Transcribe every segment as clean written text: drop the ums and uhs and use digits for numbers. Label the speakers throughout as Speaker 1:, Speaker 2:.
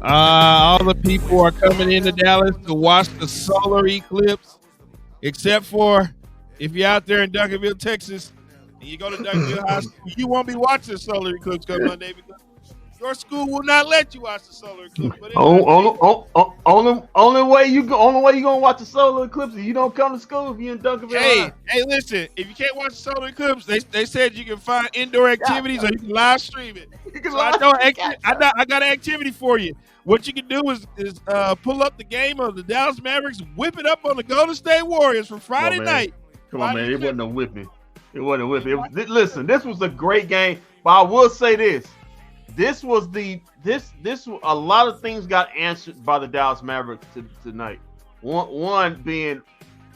Speaker 1: All the people are coming into Dallas to watch the solar eclipse, except for if you're out there in Duncanville, Texas, and you go to Duncanville High School, you won't be watching the solar eclipse come Monday because your school will not let you watch the solar eclipse. But anyway,
Speaker 2: only way you gonna watch the solar eclipse is you don't come to school if you in Duncanville High.
Speaker 1: hey, listen, if you can't watch the solar eclipse, they said you can find indoor activities or you can live stream it. So I got an activity for you. What you can do is pull up the game of the Dallas Mavericks, whip it up on the Golden State Warriors for Friday night.
Speaker 2: Come on, man. It wasn't a whipping. It wasn't a whipping. Listen, this was a great game, but I will say this. This a lot of things got answered by the Dallas Mavericks tonight. One being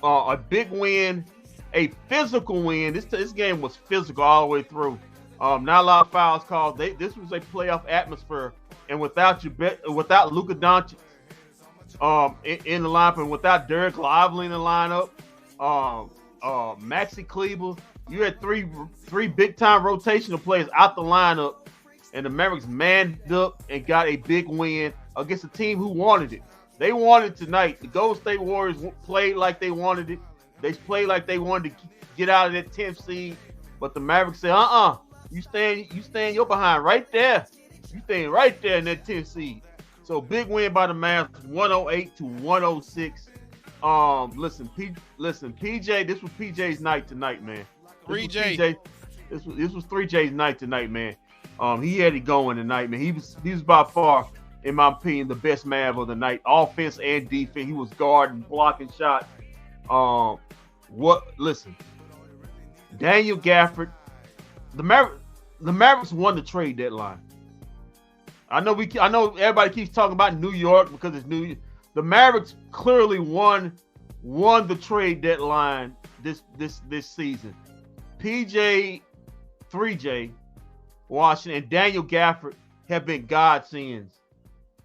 Speaker 2: a big win, a physical win. This game was physical all the way through. Not a lot of fouls called. This was a playoff atmosphere, and without Luka Doncic in the lineup, and without Derek Lively in the lineup, Maxi Kleber, you had three big time rotational players out the lineup. And the Mavericks manned up and got a big win against a team who wanted it. They wanted tonight. The Golden State Warriors played like they wanted it. They played like they wanted to get out of that 10th seed. But the Mavericks said, you stand your behind right there. You staying right there in that 10th seed. So big win by the Mavs, 108-106. Listen, PJ, this was PJ's night tonight, man.
Speaker 1: 3J.
Speaker 2: This was 3J's night tonight, man. He had it going tonight, man. He was by far, in my opinion, the best Mav of the night, offense and defense. He was guarding, blocking shots. Listen, Daniel Gafford, the Mavericks won the trade deadline. I know everybody keeps talking about New York because it's New York. The Mavericks clearly won the trade deadline this season. PJ, 3J, Washington, and Daniel Gafford have been godsends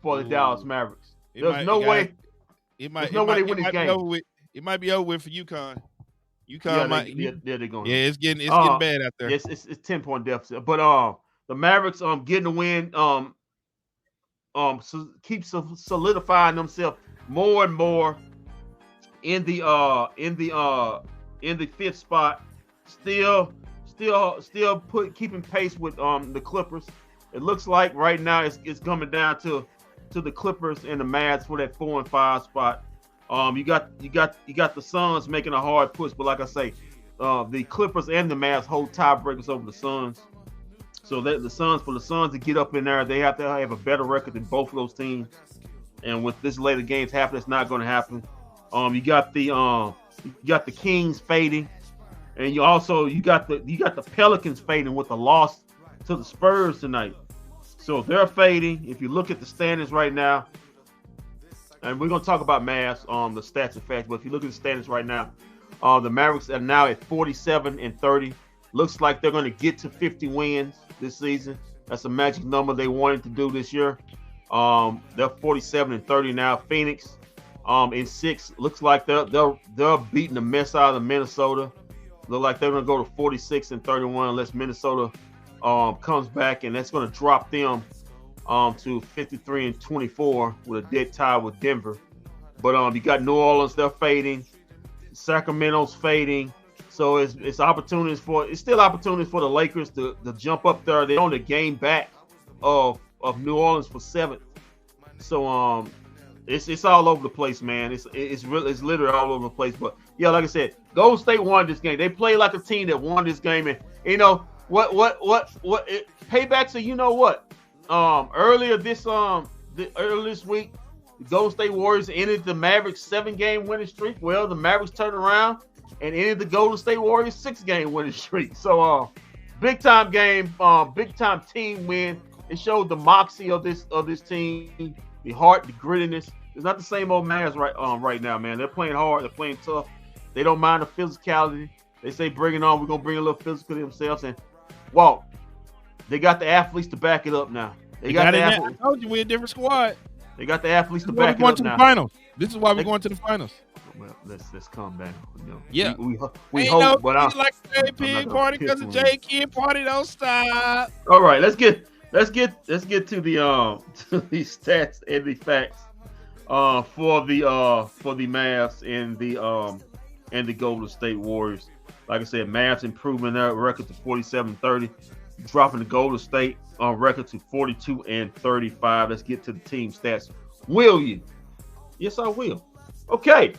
Speaker 2: for the Dallas Mavericks. There's no way they win this game.
Speaker 1: It might be over with for UConn.
Speaker 2: They're going.
Speaker 1: Yeah, it's getting bad out there.
Speaker 2: It's 10-point deficit, but the Mavericks getting the win keep solidifying themselves more and more in the fifth spot. Still keeping pace with the Clippers. It looks like right now it's coming down to the Clippers and the Mavs for that 4 and 5 spot. You got the Suns making a hard push, but like I say, the Clippers and the Mavs hold tiebreakers over the Suns. So that the Suns to get up in there, they have to have a better record than both of those teams. And with this later games happening, it's not going to happen. You got the Kings fading. And you got the Pelicans fading with the loss to the Spurs tonight. So they're fading. If you look at the standings right now, and we're gonna talk about Mavs, the stats and facts, but if you look at the standings right now, the Mavericks are now at 47-30. Looks like they're gonna get to 50 wins this season. That's a magic number they wanted to do this year. They're 47-30 now. Phoenix in 6. Looks like they're beating the mess out of Minnesota. Look like they're going to go to 46-31 unless Minnesota comes back, and that's going to drop them to 53-24 with a dead tie with Denver. But you got New Orleans, they're fading. Sacramento's fading. So it's still opportunities for the Lakers to jump up there. They're on the game back of New Orleans for 7th. So it's all over the place, man. It's literally all over the place. But yeah, like I said, Golden State won this game. They played like a team that won this game, and you know what payback. So you know what? Earlier this week, the Golden State Warriors ended the Mavericks 7-game winning streak. Well, the Mavericks turned around and ended the Golden State Warriors 6-game winning streak. So big time game, big time team win. It showed the moxie of this team, the heart, the grittiness. It's not the same old Mavs right now, man. They're playing hard, they're playing tough. They don't mind the physicality. They say, bring it on. We're gonna bring a little physical to themselves, and they got the athletes to back it up now. They got the athletes.
Speaker 1: I told you we're a different squad.
Speaker 2: They got the athletes to back it up now.
Speaker 1: Finals. This is why we're going to the finals.
Speaker 2: Well, let's calm down. You know,
Speaker 1: yeah,
Speaker 2: we hope, but
Speaker 1: I'm like JP party because the J Kid party don't stop.
Speaker 2: All right, let's get let's get to the to these stats and the facts for the Mavs and the Golden State Warriors. Like I said, Mavs improving their record to 47-30, dropping the Golden State record to 42-35. Let's get to the team stats. Will you? Yes, I will. Okay.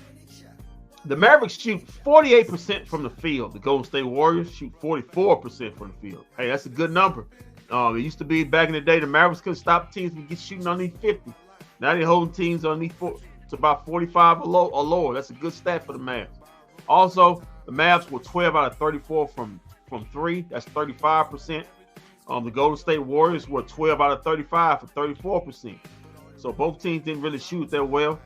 Speaker 2: The Mavericks shoot 48% from the field. The Golden State Warriors shoot 44% from the field. Hey, that's a good number. It used to be back in the day, the Mavericks couldn't stop teams from shooting underneath 50. Now they're holding teams underneath to about 45 or lower. That's a good stat for the Mavs. Also, the Mavs were 12 out of 34 from three. That's 35%. The Golden State Warriors were 12 out of 35 for 34%. So both teams didn't really shoot that well.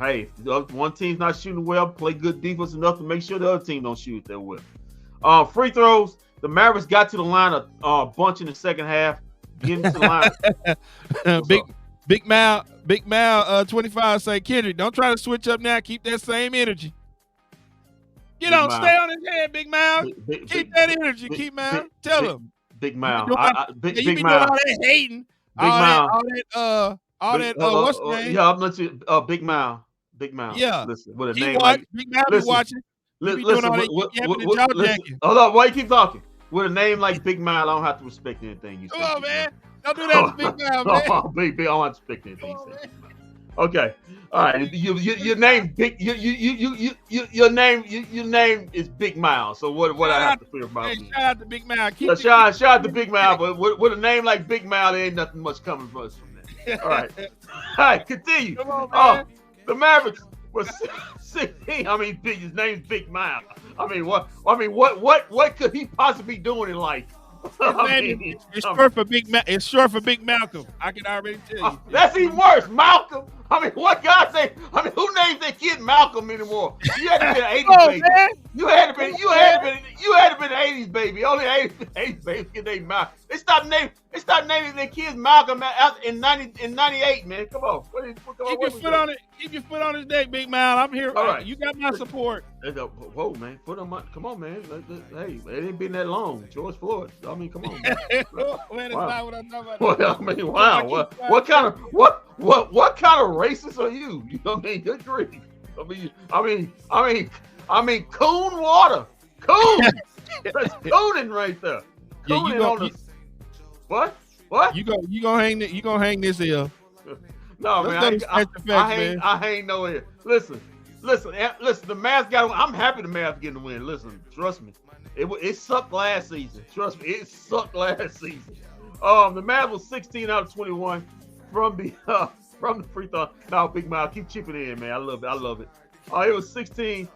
Speaker 2: Hey, if one team's not shooting well, play good defense enough to make sure the other team don't shoot that well. Free throws, the Mavericks got to the line a bunch in the second half. Getting to the line.
Speaker 1: Big Mal 25 say, Kendrick, don't try to switch up now. Keep that same energy. You don't stay on his head, Big Mal. Keep that energy. Keep Mal. Tell him.
Speaker 2: Big Mal.
Speaker 1: You be doing all that hating. All that what's the name?
Speaker 2: Yeah, I'm not you. Big Mal.
Speaker 1: Yeah.
Speaker 2: Listen, with a
Speaker 1: he
Speaker 2: name
Speaker 1: watch,
Speaker 2: like
Speaker 1: Big Mal be watching.
Speaker 2: Listen, hold up, why you keep talking? With a name like Big Mal, I don't have to respect anything you say.
Speaker 1: Come on, man. Don't do that to Big Mal, man.
Speaker 2: Big, I don't have to respect anything you say. Okay. All right. Your name big. Your name is Big Mal. So what I have to feel about?
Speaker 1: Hey, shout out to Big Mal.
Speaker 2: Shout out to Big Mal. But with a name like Big Mal, there ain't nothing much coming from us from that. All right. Continue.
Speaker 1: Come on, man.
Speaker 2: The Mavericks was 16. I mean, his name's Big Mal. What could he possibly be doing in life?
Speaker 1: It's short for Big It's short for Big Malcolm. I can already tell you.
Speaker 2: That's even worse, Malcolm. I mean, what guy say? I mean, who names their kid Malcolm anymore? You had to be an 80s baby. Man. You had to be an 80s baby. Only 80s baby get named Malcolm. They stopped naming their kids Malcolm in 98, man. Come on.
Speaker 1: Keep your foot on it. Keep your foot on his neck, Big Mal. I'm here. All right. You got my support.
Speaker 2: Whoa, man. Come on, man. Hey, it ain't been that long. George Floyd. I mean, come on, man.
Speaker 1: Man, it's not what I'm talking about.
Speaker 2: Well, I mean, wow. What kind of racist are you? You know what I mean? Good grief. I mean, coon water. Coon. That's cooning right there. Cooning What? You
Speaker 1: gonna hang this here.
Speaker 2: No, man. I ain't no here. Listen. The Mavs got. I'm happy the Mavs getting the win. Listen, trust me. It sucked last season. Trust me, it sucked last season. The Mavs was 16 out of 21 from the free throw. Now, Big Mouth, keep chipping in, man. I love it. It was 16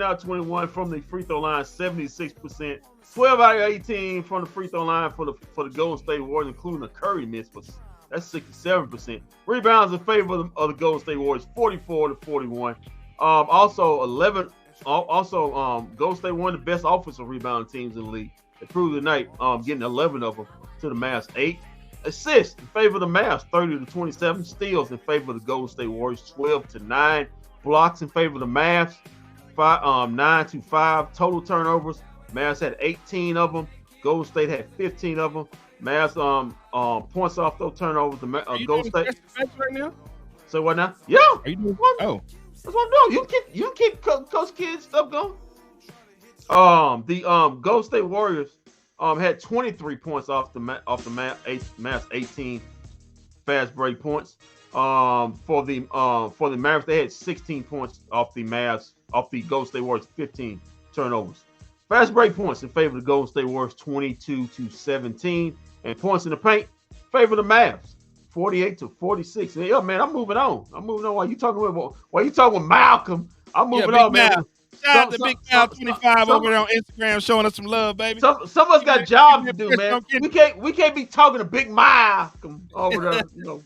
Speaker 2: out of 21 from the free throw line, 76%. 12 out of 18 from the free throw line for the Golden State Warriors, including a Curry miss, but that's 67%. Rebounds in favor of the Golden State Warriors, 44-41. Golden State one of the best offensive rebounding teams in the league. They proved tonight, getting 11 of them to the Mavs. 8 assists in favor of the Mavs, 30-27. Steals in favor of the Golden State Warriors, 12-9. Blocks in favor of the Mavs, 9-5. Total turnovers, Mavs had 18 of them. Golden State had 15 of them. Mavs points off those turnovers. Golden State.
Speaker 1: Right now?
Speaker 2: So what now? Yeah.
Speaker 1: Are you doing? Oh,
Speaker 2: that's what I'm doing. You can keep Coach Kid's stuff going. The Golden State Warriors had 23 points off the Mavs 18 fast break points. For the Mavericks, they had 16 points off the Golden State Warriors 15 turnovers. Fast break points in favor of the Golden State Warriors 22-17, and points in the paint favor the Mavs 48-46. Yeah, man, I'm moving on. While you talking with Malcolm, I'm moving on, man.
Speaker 1: Shout out to Big Mal 25 over there on Instagram showing us some love, baby.
Speaker 2: Some of us got jobs to do, man. We can't be talking to Big Malcolm over there. You know,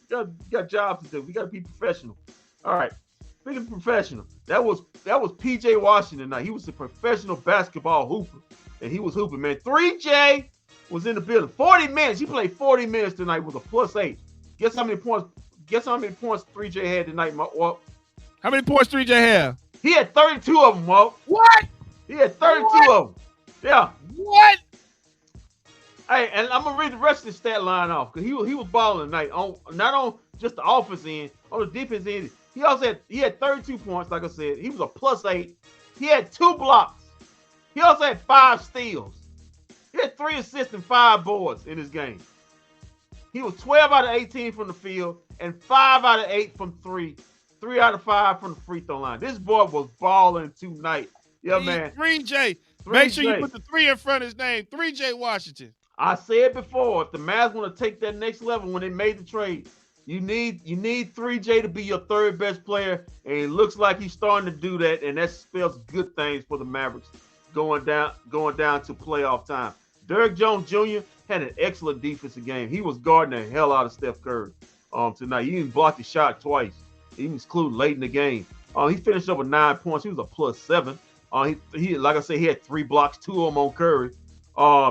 Speaker 2: got jobs to do. We got to be professional. All right. Speaking of professional, that was PJ Washington tonight. He was a professional basketball hooper, and he was hooping, man. 3J was in the building. 40 minutes. He played 40 minutes tonight with a +8. Guess how many points 3J had tonight, Walt?
Speaker 1: How many points 3J have?
Speaker 2: He had 32 of them, Walt.
Speaker 1: What?
Speaker 2: He had 32 of them. Yeah.
Speaker 1: What?
Speaker 2: Hey, and I'm gonna read the rest of the stat line off because he was balling tonight. On not on just the offense end, on the defense end. He had 32 points. Like I said, he was a +8. He had 2 blocks. He also had 5 steals. He had 3 assists and 5 boards in his game. He was 12 out of 18 from the field and 5 out of 8 from 3. 3 out of 5 from the free throw line. This boy was balling tonight. Yeah, man.
Speaker 1: 3J. Make sure you put the 3 in front of his name. 3J Washington.
Speaker 2: I said before, if the Mavs want to take that next level when they made the trade, you need 3J to be your third best player, and it looks like he's starting to do that, and that spells good things for the Mavericks going down to playoff time. Derrick Jones Jr. had an excellent defensive game. He was guarding the hell out of Steph Curry tonight. He even blocked the shot twice. He was included late in the game. He finished up with 9 points. He was a +7. He like I said, he had 3 blocks, 2 of them on Curry.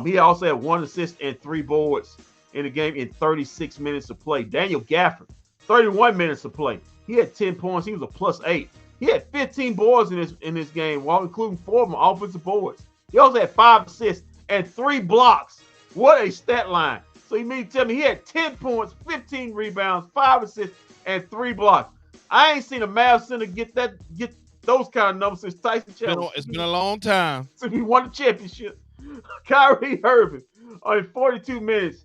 Speaker 2: He also had 1 assist and 3 boards in the game in 36 minutes of play. Daniel Gafford, 31 minutes of play. He had 10 points. He was a +8. He had 15 boards in this game, while including 4 of them offensive boards. He also had 5 assists and 3 blocks. What a stat line. So you mean to tell me he had 10 points, 15 rebounds, 5 assists, and 3 blocks. I ain't seen a Mavs center get those kind of numbers since Tyson Chandler.
Speaker 1: It's been a long time
Speaker 2: since we won the championship. Kyrie Irving in 42 minutes.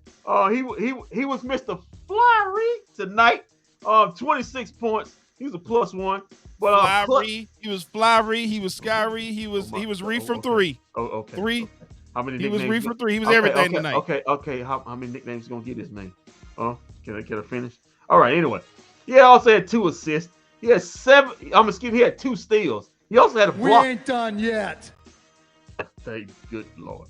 Speaker 2: He was Mr. Flyery tonight. 26 points. He was a +1. But
Speaker 1: he was Flyery. He was Skyry. He was Reef from 3.
Speaker 2: Oh, okay.
Speaker 1: 3.
Speaker 2: Okay. How many?
Speaker 1: He was
Speaker 2: Reef
Speaker 1: from 3. He was everything tonight.
Speaker 2: Okay. How many nicknames you gonna get his name? Can I finish? All right. Anyway, he also had 2 assists. He had 7. He had 2 steals. He also had a block.
Speaker 3: We ain't done yet.
Speaker 2: Thank good Lord.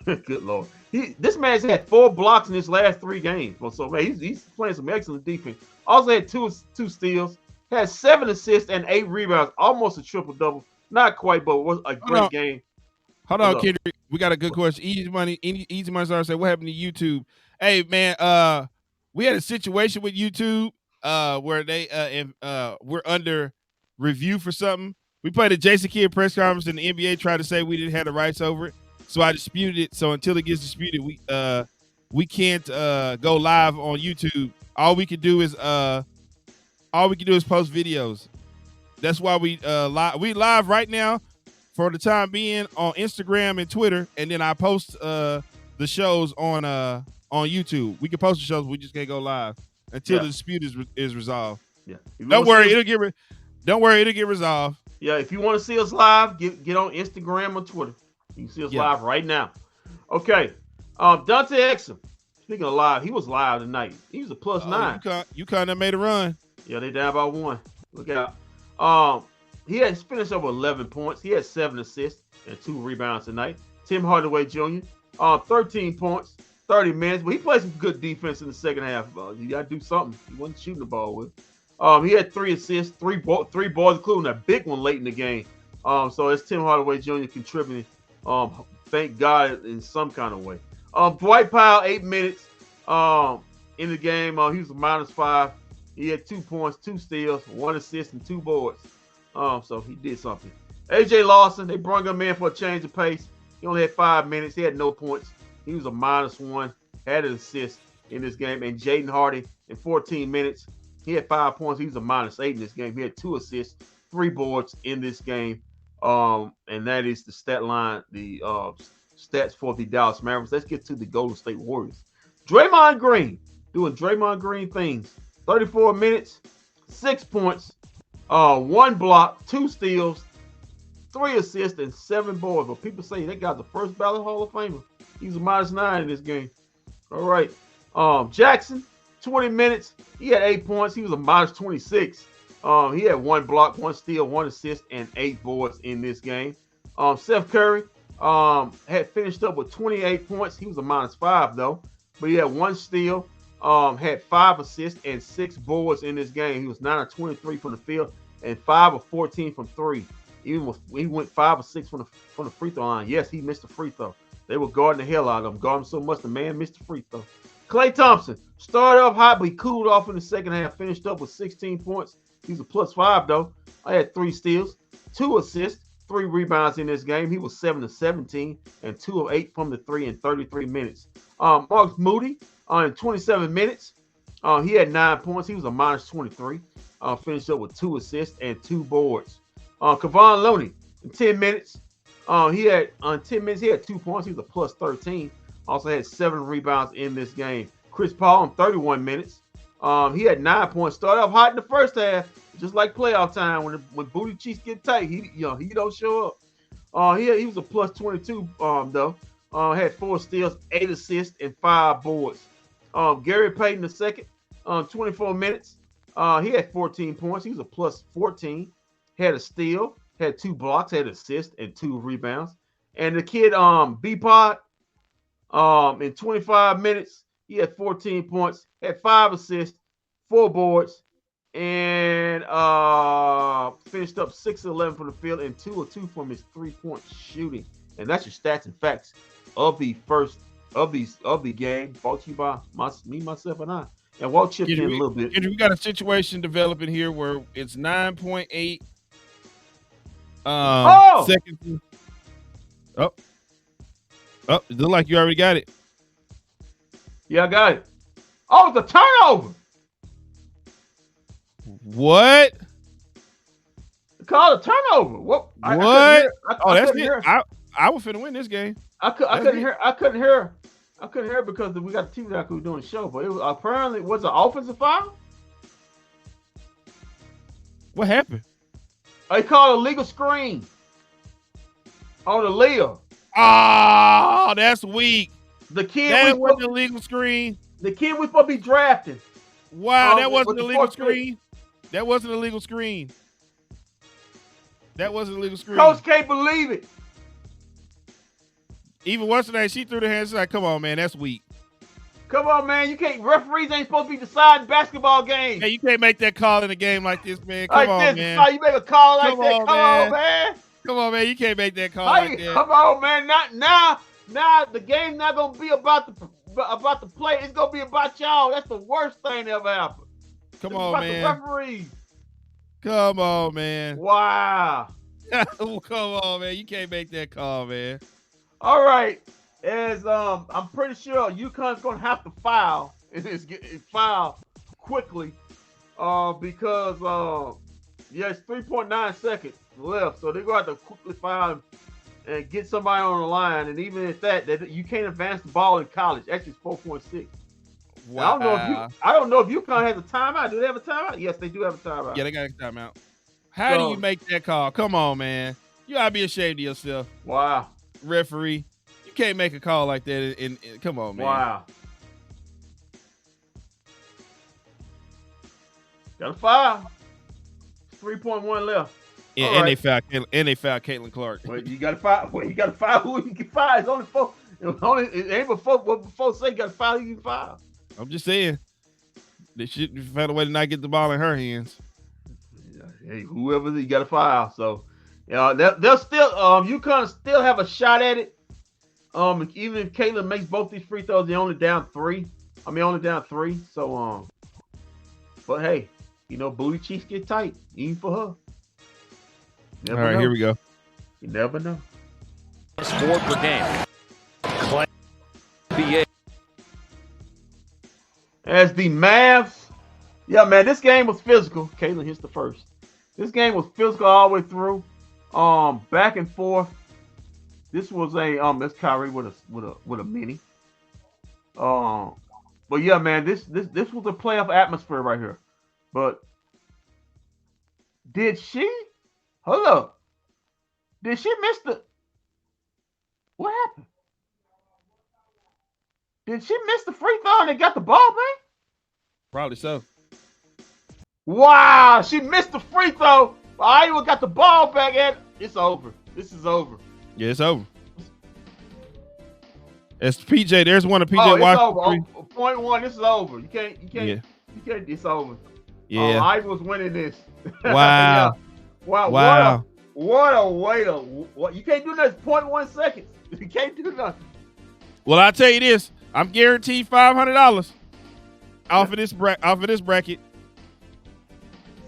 Speaker 2: Good Lord. This man's had 4 blocks in his last 3 games. So man, he's playing some excellent defense. Also had 2 steals. Had 7 assists and 8 rebounds. Almost a triple-double. Not quite, but was a great game.
Speaker 1: Hold on, Kendrick. We got a good question. Easy Money Star said, what happened to YouTube? Hey, man, we had a situation with YouTube where they we're under review for something. We played a Jason Kidd press conference, and the NBA tried to say we didn't have the rights over it. So I disputed it. So until it gets disputed, we can't go live on YouTube. All we can do is post videos. That's why we live right now for the time being on Instagram and Twitter, and then I post the shows on YouTube. We can post the shows, we just can't go live until the dispute is resolved.
Speaker 2: Yeah.
Speaker 1: Don't worry, it'll get resolved.
Speaker 2: Yeah, if you want to see us live, get on Instagram or Twitter. You can see us live right now. Okay. Dante Exum. Speaking of live, he was live tonight. He was a +9.
Speaker 1: UConn made a run.
Speaker 2: Yeah, they down by 1. Look out. He had finished up with 11 points. He had 7 assists and 2 rebounds tonight. Tim Hardaway Jr. 13 points, 30 minutes. But he played some good defense in the second half. You got to do something. He wasn't shooting the ball with. He had 3 assists, 3 balls, including a big one late in the game. So it's Tim Hardaway Jr. contributing. Thank God in some kind of way. Dwight Powell, 8 minutes in the game. He was a -5. He had 2 points, 2 steals, 1 assist, and 2 boards. So he did something. AJ Lawson, they brought him in for a change of pace. He only had 5 minutes. He had no points. He was a -1, had an assist in this game. And Jaden Hardy in 14 minutes, he had 5 points. He was a -8 in this game. He had 2 assists, 3 boards in this game. And that is the stat line, the stats for the Dallas Mavericks. Let's get to the Golden State Warriors. Draymond Green doing Draymond Green things. 34 minutes, 6 points, 1 block, 2 steals, 3 assists, and 7 boards. But people say that guy's the first ballot Hall of Famer. He's a -9 in this game. All right. Jackson, 20 minutes. He had 8 points. He was a -26. He had 1 block, 1 steal, 1 assist, and 8 boards in this game. Steph Curry had finished up with 28 points. He was a -5 though, but he had 1 steal, had 5 assists and 6 boards in this game. He was 9 of 23 from the field and 5 of 14 from 3. He went 5 of 6 from the free throw line. Yes, he missed the free throw. They were guarding the hell out of him, guarding so much the man missed the free throw. Klay Thompson started off hot, but he cooled off in the second half. Finished up with 16 points. He's a +5 though. I had 3 steals, 2 assists, 3 rebounds in this game. He was 7 of 17 and 2 of 8 from the 3 in 33 minutes. Marcus Moody in 27 minutes, he had 9 points. He was a minus 23. Finished up with 2 assists and 2 boards. Kevon Looney in 10 minutes. He had 2 points. He was a plus 13. Also had 7 rebounds in this game. Chris Paul in 31 minutes. He had 9 points. Started off hot in the first half, just like playoff time when booty cheeks get tight. He don't show up. He was a plus 22 though. Had 4 steals, 8 assists, and 5 boards. Gary Payton II, 24 minutes. He had 14 points. He was a plus 14. Had a steal, had 2 blocks, had an assist, and 2 rebounds. And the kid B-Pod, in 25 minutes, he had 14 points, had 5 assists, 4 boards, and finished up 6 of 11 from the field and 2 of 2 from his 3-point shooting. And that's your stats and facts of the game, brought to you by me, myself, and I. And Walt chipped in a little bit.
Speaker 1: We got a situation developing here where it's 9.8 seconds. Oh, it look like you already got it.
Speaker 2: Yeah, I got it. Oh, the turnover.
Speaker 1: What?
Speaker 2: Call a turnover. What?
Speaker 1: That's it. I was finna win this game.
Speaker 2: I couldn't hear because we got the TV that was doing the show, but it was apparently was an offensive foul.
Speaker 1: What happened?
Speaker 2: They called a legal screen on the Leo.
Speaker 1: Oh, that's weak.
Speaker 2: The kid
Speaker 1: that wasn't a legal screen.
Speaker 2: The kid was supposed to be drafted.
Speaker 1: Wow, that wasn't a legal screen. That wasn't a legal screen. That wasn't a legal screen.
Speaker 2: Coach can't believe it.
Speaker 1: Even what's the name? She threw the hands. She's like, come on, man, that's weak.
Speaker 2: Come on, man. You can't. Referees ain't supposed to be deciding basketball games.
Speaker 1: Hey, you can't make that call in a game like this, man. Come on, man.
Speaker 2: You make a call like that. Come on, man.
Speaker 1: Come on, man. You can't make that call like that.
Speaker 2: Come on, man. Not now. Now the game's not gonna be about the play. It's gonna be about y'all. That's the worst thing that ever happened.
Speaker 1: Come on, man.
Speaker 2: The referees.
Speaker 1: Come on, man.
Speaker 2: Wow.
Speaker 1: Come on, man. You can't make that call, man.
Speaker 2: All right. As I'm pretty sure UConn's gonna have to foul quickly, because it's 3.9 seconds left, so they're gonna have to quickly foul and get somebody on the line. And even at that you can't advance the ball in college. Actually, it's 4.6. Wow. I don't know if UConn has a timeout. Do they have a timeout? Yes, they do have a timeout.
Speaker 1: Yeah, they got a timeout. How do you make that call? Come on, man. You gotta be ashamed of yourself.
Speaker 2: Wow.
Speaker 1: Referee. You can't make a call like that. And come on, man.
Speaker 2: Wow. Got a foul. 3.1 left.
Speaker 1: Yeah, and they fouled Caitlin Clark.
Speaker 2: Well, you got to foul. Well, you got to foul who you can foul. It's only four. It ain't before say you got to foul. You can foul.
Speaker 1: I'm just saying, they should find a way to not get the ball in her hands.
Speaker 2: Hey, whoever you got to foul. So, they'll still UConn still have a shot at it. Even if Caitlin makes both these free throws, they're only down 3. So, but hey, booty cheeks get tight, even for her.
Speaker 1: All right, here we go.
Speaker 2: You never know.
Speaker 3: 4 per game. Clay. BA.
Speaker 2: As the Mavs, yeah, man, this game was physical. Caitlin hits the first. This game was physical all the way through. Back and forth. This was that's Kyrie with a mini. But yeah, man, this was a playoff atmosphere right here. But did she? Hold up. Did she miss what happened? Did she miss the free throw and they got the ball back?
Speaker 1: Probably so.
Speaker 2: Wow, she missed the free throw. Iowa got the ball back and it's over. This is over.
Speaker 1: Yeah, it's over. It's PJ. There's one of PJ.
Speaker 2: Oh, it's over. Point 1. This is over. You can't.
Speaker 1: Yeah.
Speaker 2: You can't. It's over.
Speaker 1: Yeah.
Speaker 2: Iowa's winning this.
Speaker 1: Wow.
Speaker 2: Yeah. Wow. What a way to. What you can't do nothing. 0.1 seconds. You can't do nothing.
Speaker 1: Well, I'll tell you this. I'm guaranteed $500 off of this bracket.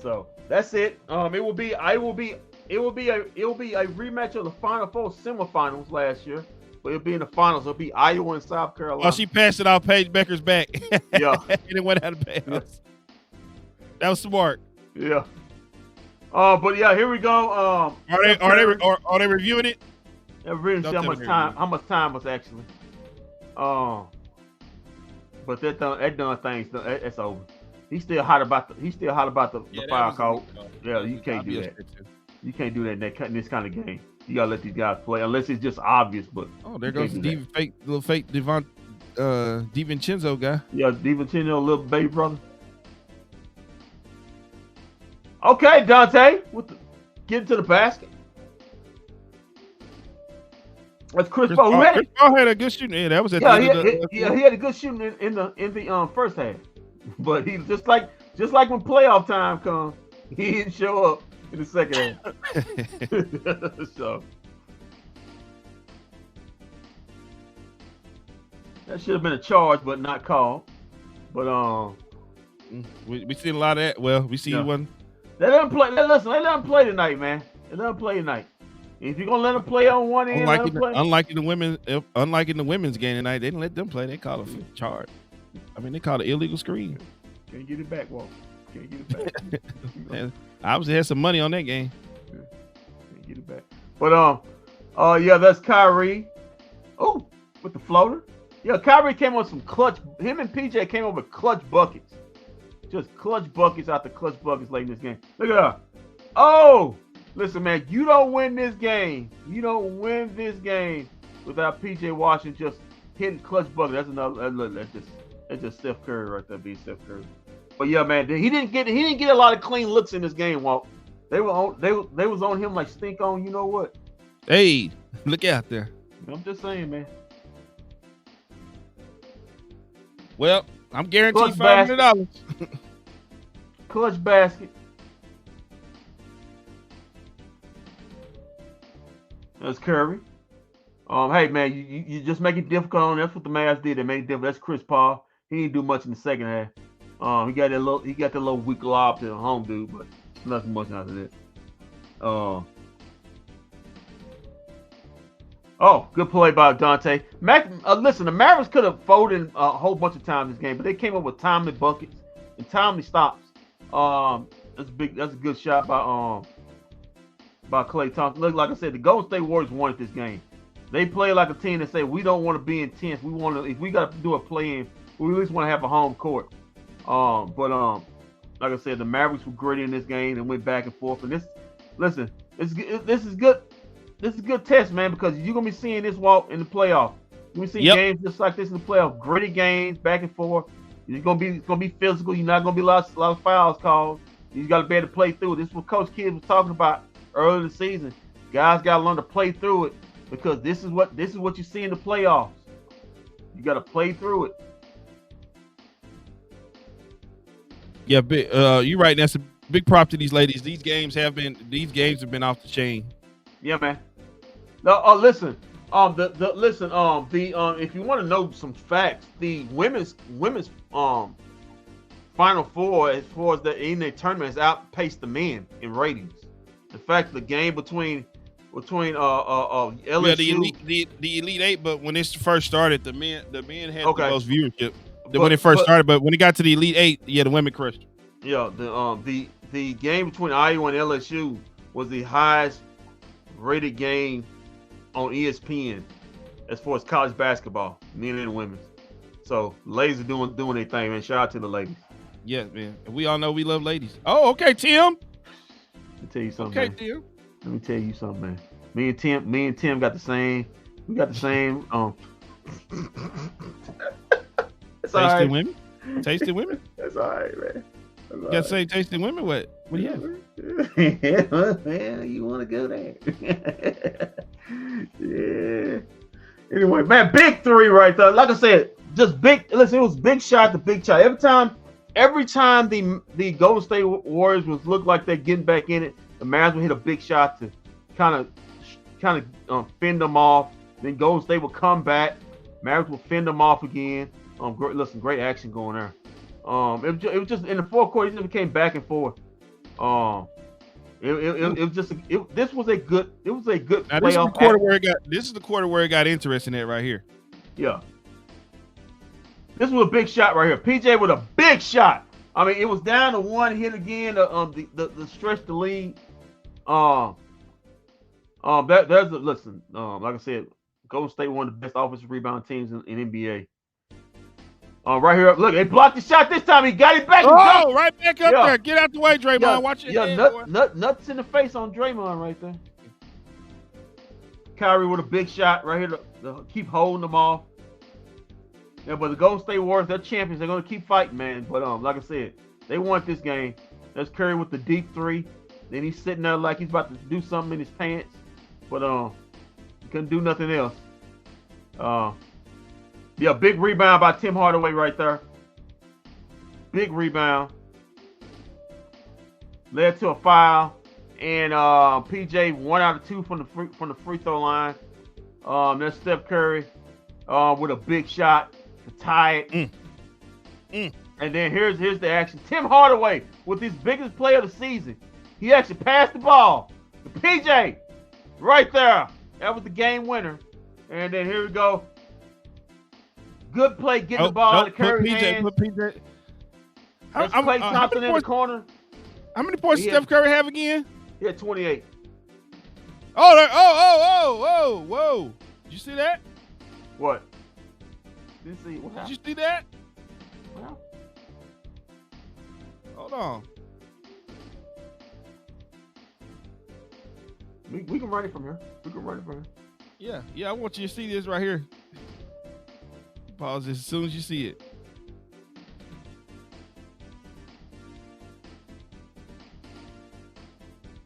Speaker 2: So that's it. It will be it will be a rematch of the Final Four semifinals last year, but it'll be in the finals. It'll be Iowa and South Carolina.
Speaker 1: Oh, she passed it off Paige Becker's back.
Speaker 2: Yeah.
Speaker 1: And it went out of bounds.
Speaker 2: Yeah.
Speaker 1: That was smart.
Speaker 2: Yeah. But yeah, here we go.
Speaker 1: Are they reviewing it?
Speaker 2: They're reading how much time was actually. But that done things. It's over. He's still hot about the foul call. Yeah, you can't do that. You can't do that in this kind of game. You gotta let these guys play unless it's just obvious. But
Speaker 1: there goes the little fake DiVincenzo guy.
Speaker 2: Yeah, DiVincenzo, little baby brother. Okay, Dante, get to the basket. That's Chris Paul.
Speaker 1: Chris Paul had a good shooting. Yeah, that was at the end of the.
Speaker 2: He had a good shooting in the first half, but he just like when playoff time comes, he didn't show up in the second half. So that should have been a charge, but not called. But
Speaker 1: we seen a lot of that. Well, we see one.
Speaker 2: They let him play. Listen, they let him play tonight, man. They let him play tonight. If you're gonna let them play on one end,
Speaker 1: unlike in the women's game tonight, they didn't let them play. They called a charge. I mean, they called an illegal screen.
Speaker 2: Can't get it back, Walter. Can't get it back.
Speaker 1: Man, I obviously had some money on that game.
Speaker 2: Can't get it back. But yeah, that's Kyrie. Oh, with the floater. Yeah, Kyrie came on some clutch. Him and PJ came over with clutch buckets. Just clutch buckets after clutch buckets late in this game. Look at that. Oh. Listen, man, you don't win this game. You don't win this game without PJ Washington just hitting clutch bucket. That's another. That's just Steph Curry right there, being Steph Curry. But yeah, man, he didn't get a lot of clean looks in this game, Walt. They was on him like stink on. You know what?
Speaker 1: Hey, look out there.
Speaker 2: I'm just saying, man.
Speaker 1: Well, I'm guaranteed $500.
Speaker 2: Clutch basket. That's Curry. Hey man, you just make it difficult on. That's what the Mavs did. They made it difficult. That's Chris Paul. He didn't do much in the second half. He got that little weak lob to the home dude, but nothing much out of that. Good play by Dante. Listen, the Mavericks could have folded a whole bunch of times this game, but they came up with timely buckets and timely stops. That's a good shot by Klay Thompson. Look, like I said, the Golden State Warriors wanted this game. They play like a team that say we don't want to be intense. We want to, if we got to do a play-in, we at least want to have a home court. But like I said, the Mavericks were gritty in this game and went back and forth. And this is good. This is a good test, man, because you're gonna be seeing this walk in the playoff. You're gonna see games just like this in the playoff, gritty games, back and forth. It's gonna be physical. You're not gonna be a lot of fouls called. You got to be able to play through it. This is what Coach Kidd was talking about early in the season. Guys got to learn to play through it because this is what you see in the playoffs. You got to play through it.
Speaker 1: Yeah, you're right. That's a big prop to these ladies. These games have been off the chain.
Speaker 2: Yeah, man. No, listen. If you want to know some facts, the women's Final Four, as far as in their tournament, has outpaced the men in ratings. In fact, the game between LSU,
Speaker 1: the Elite Eight, but when this first started, the men had the most viewership. When it first started, but when it got to the Elite Eight, yeah, the women crushed.
Speaker 2: Yeah, the game between Iowa and LSU was the highest rated game on ESPN as far as college basketball, men and women. So ladies are doing their thing, man. Shout out to the ladies.
Speaker 1: Yeah, man. We all know we love ladies. Oh, okay, Tim.
Speaker 2: Let me tell you something.
Speaker 1: Okay,
Speaker 2: man.
Speaker 1: Tim.
Speaker 2: Let me tell you something, man. Me and Tim got the same. We got the same.
Speaker 1: Tasting women. Tasting women.
Speaker 2: That's all right, man.
Speaker 1: You got to say tasting women. What do you have?
Speaker 2: Man, you want to go there? Yeah. Anyway, man, big three right there. Like I said, just big. Listen, it was big shot to big shot. Every time the Golden State Warriors look like they're getting back in it, the Mavs would hit a big shot to kind of fend them off. Then Golden State will come back. Mavericks will fend them off again. Great action going there. It was just in the fourth quarter. It just became back and forth. It was just this was a good
Speaker 1: Now
Speaker 2: playoff.
Speaker 1: This is the quarter where it got interesting at right here.
Speaker 2: Yeah. This was a big shot right here. PJ with a big shot. I mean, it was down to one hit again. The stretch the lead. Listen. Like I said, Golden State one of the best offensive rebound teams in NBA. Right here, look, they blocked the shot this time. He got it back.
Speaker 1: Oh, right back up there. Get out the way, Draymond.
Speaker 2: Yeah,
Speaker 1: Watch your head, boy.
Speaker 2: Nuts in the face on Draymond right there. Kyrie with a big shot right here to keep holding them off. Yeah, but the Golden State Warriors, they're champions. They're going to keep fighting, man. But like I said, they want this game. There's Curry with the deep three. Then he's sitting there like he's about to do something in his pants. But he couldn't do nothing else. Yeah, big rebound by Tim Hardaway right there. Big rebound. Led to a foul. And PJ 1 out of 2 from the free throw line. There's Steph Curry with a big shot to tie it. And then here's the action. Tim Hardaway with his biggest play of the season. He actually passed the ball to PJ right there. That was the game winner. And then here we go. Good play getting the ball out of Curry's hands.
Speaker 1: Put PJ.
Speaker 2: There's Klay Thompson in the corner.
Speaker 1: How many points did Steph Curry have again?
Speaker 2: He had 28.
Speaker 1: Whoa. Did you see that?
Speaker 2: What? Didn't see what happened.
Speaker 1: Did you see that?
Speaker 2: Well,
Speaker 1: Hold on.
Speaker 2: we can run it from here.
Speaker 1: Yeah, I want you to see this right here. Pause this as soon as you see it.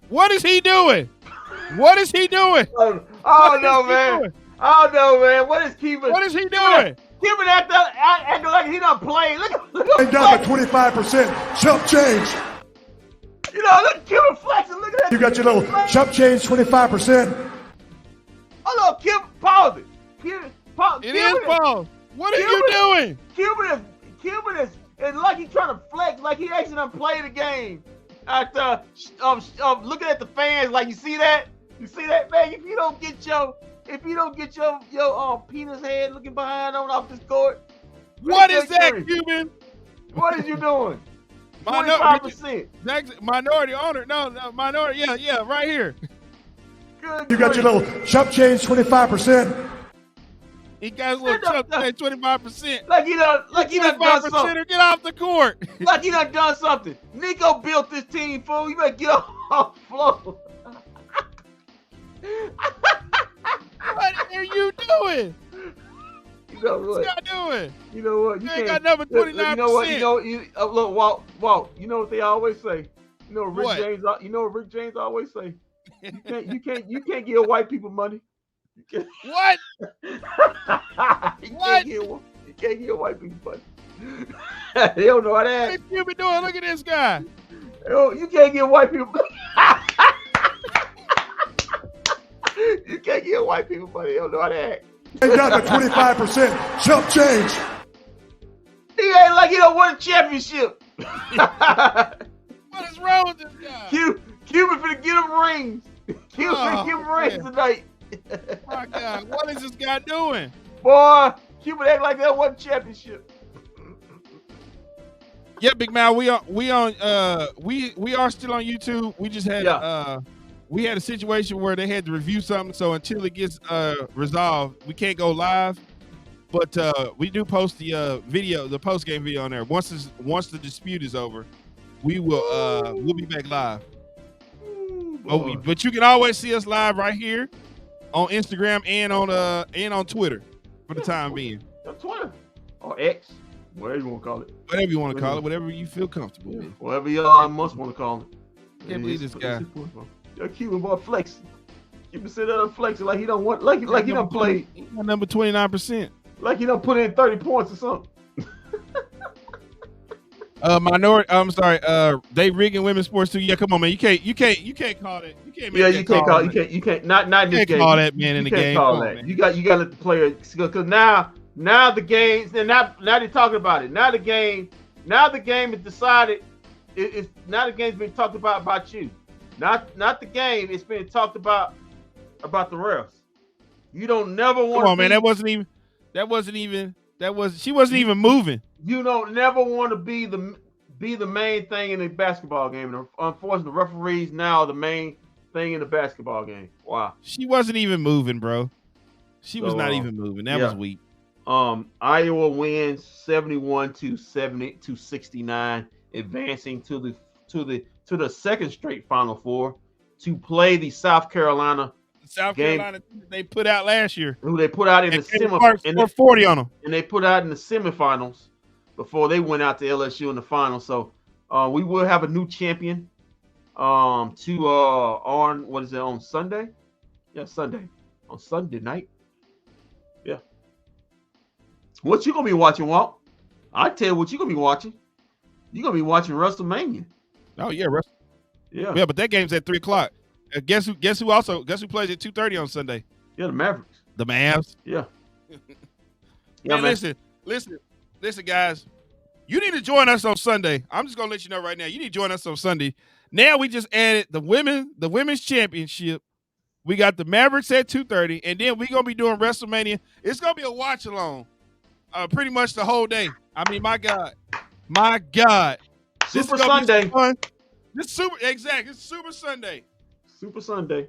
Speaker 1: What is he doing? What is he doing?
Speaker 2: Oh no, man. Oh no, man. What is Cuban?
Speaker 1: What is he doing?
Speaker 2: Cuban acting like he done played. Look
Speaker 4: They down to 25% chump change.
Speaker 2: You know, look Cuban flexing. Look at that.
Speaker 4: You got your little chump change 25%.
Speaker 2: Hold on, Cuban. Pause it. Cuban,
Speaker 1: It is Paul. What are you doing?
Speaker 2: Cuban is like he's trying to flex, like he actually done played the game. After looking at the fans, like you see that, man. If you don't get your penis head looking behind on off this court,
Speaker 1: What is that, Cuban?
Speaker 2: What is you doing?
Speaker 1: 25%. Minority owner. No, minority. Yeah, right here.
Speaker 2: Good.
Speaker 4: You got your little chump change 25%.
Speaker 1: He got his little chump change 25%.
Speaker 2: Like he done done something.
Speaker 1: Get off the court.
Speaker 2: Like he done something. Nico built this team, fool. You better get off the floor. What
Speaker 1: are you doing?
Speaker 2: You know what?
Speaker 1: What's God doing?
Speaker 2: You know what? You
Speaker 1: ain't got number 29%.
Speaker 2: You know what? Look, Walt. You know what they always say. You know what Rick James. You know what Rick James always say. You can't give white people money.
Speaker 1: What? What?
Speaker 2: You can't give white people money. They don't know how to act.
Speaker 1: What you been doing? Look at this guy.
Speaker 2: You can't give white people money. You can't give white people money. They don't know how to act.
Speaker 4: They got the 25% chump change.
Speaker 2: He ain't like he don't win a championship.
Speaker 1: What is wrong with this guy?
Speaker 2: Cuban finna get him rings. Cuban finna give him rings tonight.
Speaker 1: My God, what is this guy doing?
Speaker 2: Boy, Cuban act like that wasn't championship.
Speaker 1: Yeah, Big Man, we are still on YouTube. We just had we had a situation where they had to review something, so until it gets resolved, we can't go live. But we do post the video, the post game video on there. Once the dispute is over, we'll be back live. But you can always see us live right here on Instagram and on Twitter for the time being.
Speaker 2: Twitter or X, whatever you want to call it.
Speaker 1: Whatever you want to call it, whatever you feel comfortable with.
Speaker 2: Whatever y'all must want to call it.
Speaker 1: Can't believe this guy.
Speaker 2: Your Cuban boy flexing. Cuban sit there flexing like he don't want, like he done played.
Speaker 1: He got number 29%.
Speaker 2: Like he done put in 30 points or something.
Speaker 1: Minority. I'm sorry. They rigging women's sports too. Yeah, come on, man. You can't call that. You can't. Make
Speaker 2: you can't call. You can't. Not in this game.
Speaker 1: Call that man in the game.
Speaker 2: You can't call that. You got to let the player, because now the games, and now they're talking about it. Now the game is decided. Now the game's been talked about you. Not the game. It's been talked about the refs. You don't never want.
Speaker 1: Come on, man. She wasn't even moving.
Speaker 2: You don't never want to be the main thing in the basketball game. And unfortunately, the referees now are the main thing in the basketball game. Wow.
Speaker 1: She wasn't even moving, bro. She was not even moving. That was weak.
Speaker 2: Iowa wins 71-69, advancing to the second straight Final Four to play the South Carolina
Speaker 1: they put out last year.
Speaker 2: Who they put out in the semifinals.
Speaker 1: 40 on them.
Speaker 2: And they put out in the semifinals before they went out to LSU in the finals. So we will have a new champion on Sunday? Yeah, Sunday. On Sunday night. Yeah. What you gonna be watching, Walt? I tell you what you gonna be watching. You're gonna be watching WrestleMania.
Speaker 1: Oh yeah,
Speaker 2: yeah,
Speaker 1: but that game's at 3:00. Guess who plays at 2:30 on Sunday?
Speaker 2: Yeah, the Mavericks.
Speaker 1: The Mavs.
Speaker 2: Yeah.
Speaker 1: Man, listen, guys. You need to join us on Sunday. I'm just gonna let you know right now. You need to join us on Sunday. Now we just added the women's championship. We got the Mavericks at 2:30, and then we're gonna be doing WrestleMania. It's gonna be a watch along, pretty much the whole day. I mean, my God.
Speaker 2: Super Sunday.
Speaker 1: It's Super Sunday.
Speaker 2: Super Sunday.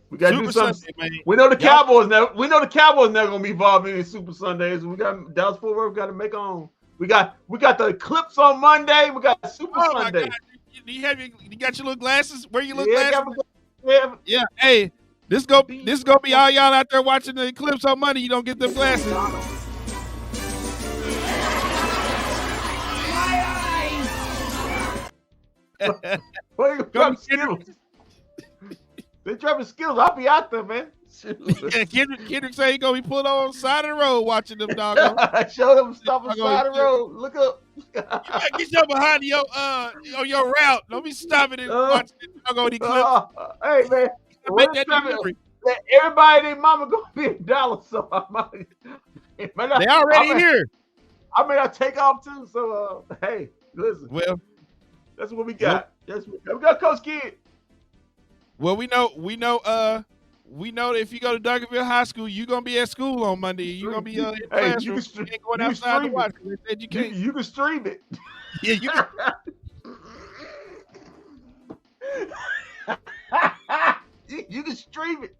Speaker 2: We got to do something.
Speaker 1: Sunday, man.
Speaker 2: We know the Cowboys now. We know the Cowboys never gonna be involved in Super Sundays. We got Dallas Fort Worth. We got to make on. We got the Eclipse on Monday. We got Super Sunday.
Speaker 1: My God. You got your little glasses? Where you look glasses? Yeah. Hey, this gonna be all y'all out there watching the Eclipse on Monday. You don't get them glasses.
Speaker 2: They dropping skills. I'll be out there, man.
Speaker 1: Yeah, Kendrick say he gonna be put on the side of the road watching them doggos.
Speaker 2: Show them stuff on the side of the road. Look up.
Speaker 1: You gotta get your behind on your route. Don't be stopping and watching the doggone Eclipse.
Speaker 2: Hey man, everybody and their mama gonna be in Dallas, so I might.
Speaker 1: They already here.
Speaker 2: I mean, I take off too. So hey, listen.
Speaker 1: Well,
Speaker 2: that's what we got. We got Coach Kidd.
Speaker 1: Well, we know that if you go to Duncanville High School, you're gonna be at school on Monday. You're gonna be in the classroom. You ain't going outside to watch it. They said you can't.
Speaker 2: You can stream it.
Speaker 1: Yeah, you can.
Speaker 2: You can stream it.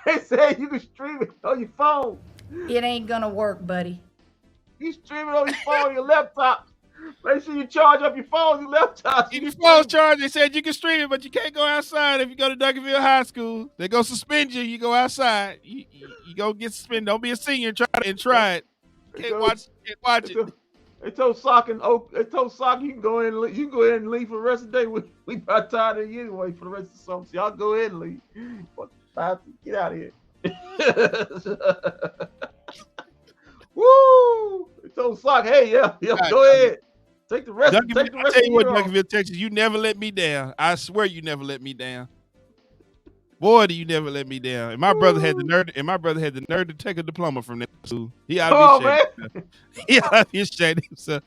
Speaker 2: They said you can stream it on your phone.
Speaker 5: It ain't gonna work, buddy.
Speaker 2: You stream it on your phone, your laptop. Make sure you charge up your phone, your laptop.
Speaker 1: If your phone's charged, they said you can stream it, but you can't go outside if you go to Duncanville High School. They go suspend you. You go outside. You go get suspended. Don't be a senior and try it. Can't watch it.
Speaker 2: They told Sock you can go in. You can go ahead and leave for the rest of the day. We about tired of you anyway for the rest of the summer. So y'all go ahead and leave. Get out of here. Woo! They told Sock, hey, yeah, go ahead. Take the rest.
Speaker 1: Take the rest. I tell you what, Duncanville, Texas, you never let me down. I swear you never let me down. Boy, do you never let me down. And my brother had the nerve. To take a diploma from that school. He ought to be ashamed himself.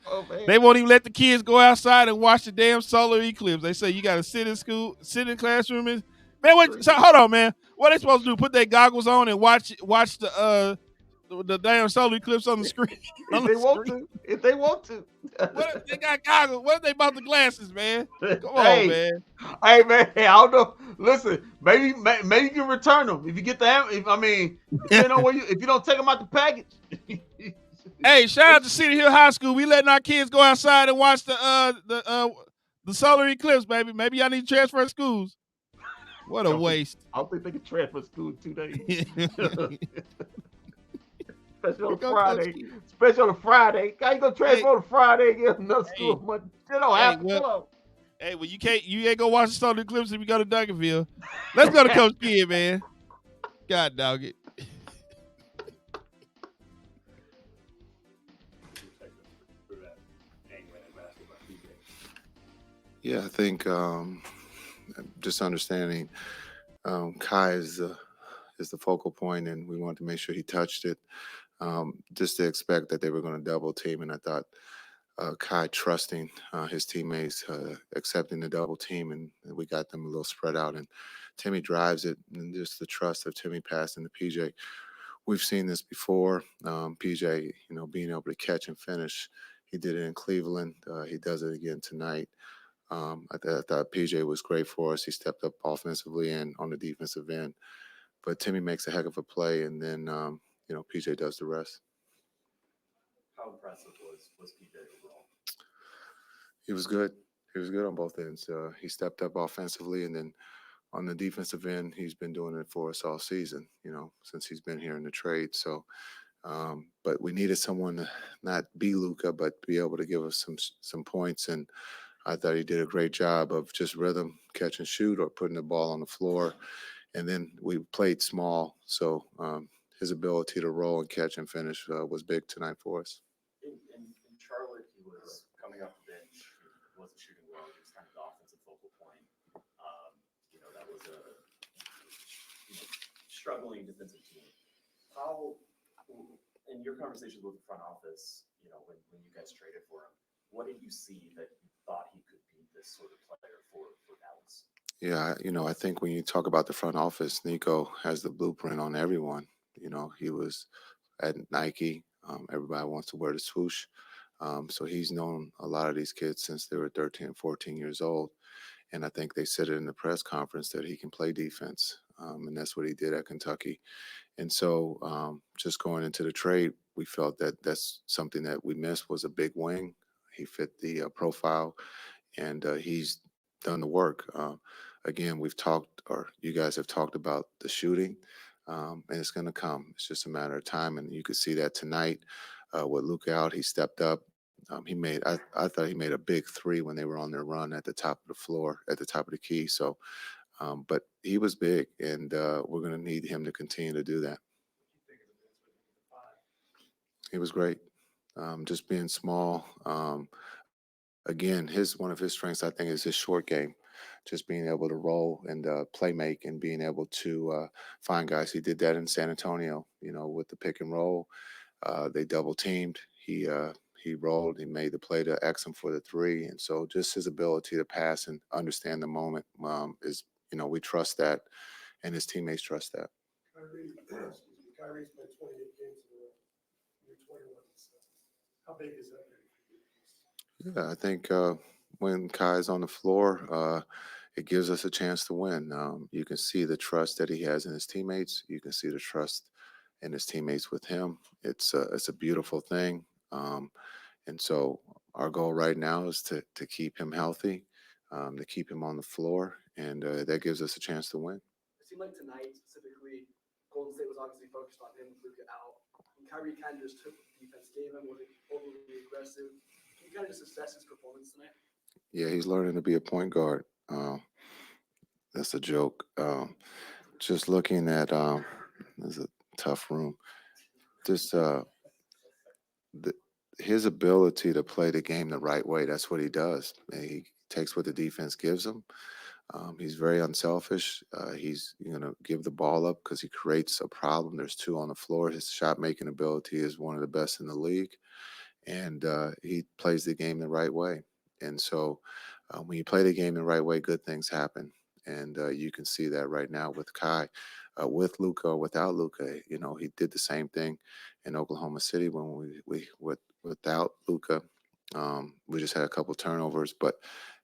Speaker 1: They won't even let the kids go outside and watch the damn solar eclipse. They say you got to sit in school, sit in classroom. And man, hold on, man. What are they supposed to do? Put their goggles on and watch the damn solar eclipse on the screen.
Speaker 2: If they want to.
Speaker 1: What if they got goggles? What if they bought the glasses, man? Come on, man.
Speaker 2: Hey, man. I don't know. Listen, maybe you can return them if you get
Speaker 1: if
Speaker 2: you don't take them out the package.
Speaker 1: Hey, shout out to City Hill High School. We letting our kids go outside and watch the solar eclipse, baby. Maybe y'all need to transfer schools. What a waste.
Speaker 2: I don't think they can transfer school in 2 days. Especially on a Friday. How you gonna transfer on a Friday and get another school Monday? It don't happen.
Speaker 1: Well, you ain't gonna watch the solar eclipse if you go to Duncanville. Let's go to Coach Kidd, man. God dog it.
Speaker 6: Yeah, I think just understanding Kai is the focal point, and we wanted to make sure he touched it. Just to expect that they were going to double team, and I thought Kai trusting his teammates, accepting the double team, and we got them a little spread out. And Timmy drives it, and just the trust of Timmy passing to PJ. We've seen this before. PJ, being able to catch and finish. He did it in Cleveland. He does it again tonight. I thought PJ was great for us. He stepped up offensively and on the defensive end. But Timmy makes a heck of a play, and then PJ does the rest.
Speaker 7: How impressive was PJ overall?
Speaker 6: He was good. He was good on both ends. He stepped up offensively, and then on the defensive end, he's been doing it for us all season, since he's been here in the trade. So, but we needed someone to not be Luka, but be able to give us some points. And I thought he did a great job of just rhythm, catch and shoot, or putting the ball on the floor. And then we played small, so his ability to roll and catch and finish was big tonight for us.
Speaker 7: In Charlotte, he was coming off the bench. He wasn't shooting well. He was kind of the offensive focal point. That was a struggling defensive team. How, in your conversations with the front office, when you guys traded for him, what did you see that you thought he could be this sort of player for Dallas?
Speaker 6: Yeah, I think when you talk about the front office, Nico has the blueprint on everyone. He was at Nike. Everybody wants to wear the swoosh. So he's known a lot of these kids since they were 13, 14 years old. And I think they said it in the press conference that he can play defense. And that's what he did at Kentucky. And so just going into the trade, we felt that that's something that we missed was a big wing. He fit the profile, and he's done the work. Again, we've talked, or you guys have talked about the shooting, and it's going to come. It's just a matter of time. And you could see that tonight with Luka out, he stepped up. I thought he made a big three when they were on their run at the top of the floor, at the top of the key. So, but he was big, and we're going to need him to continue to do that. He was great. Just being small. Again, one of his strengths, I think, is his short game. Just being able to roll and play make and being able to find guys. He did that in San Antonio, with the pick and roll. They double teamed. He rolled. He made the play to X him for the three. And so just his ability to pass and understand the moment is, we trust that, and his teammates trust that.
Speaker 4: Kyrie's played 28 games in a row. You're 21. How big is that?
Speaker 6: Yeah, I think when Kai's on the floor, it gives us a chance to win. You can see the trust that he has in his teammates. You can see the trust in his teammates with him. It's a beautiful thing. And so our goal right now is to keep him healthy, to keep him on the floor, and that gives us a chance to win.
Speaker 8: It seemed like tonight, specifically, Golden State was obviously focused on him with Luka out. And Kyrie kind of just took what the defense gave him, wasn't overly aggressive. Can you kind of just assess his performance tonight?
Speaker 6: Yeah, he's learning to be a point guard. That's a joke. Just looking at this is a tough room. Just his ability to play the game the right way. That's what he does. He takes what the defense gives him. He's very unselfish. He's going to give the ball up because he creates a problem. There's two on the floor. His shot making ability is one of the best in the league, and he plays the game the right way. And so when you play the game the right way, good things happen. And you can see that right now with Kai, with Luka or without Luka. He did the same thing in Oklahoma City when we without Luka. We just had a couple turnovers, but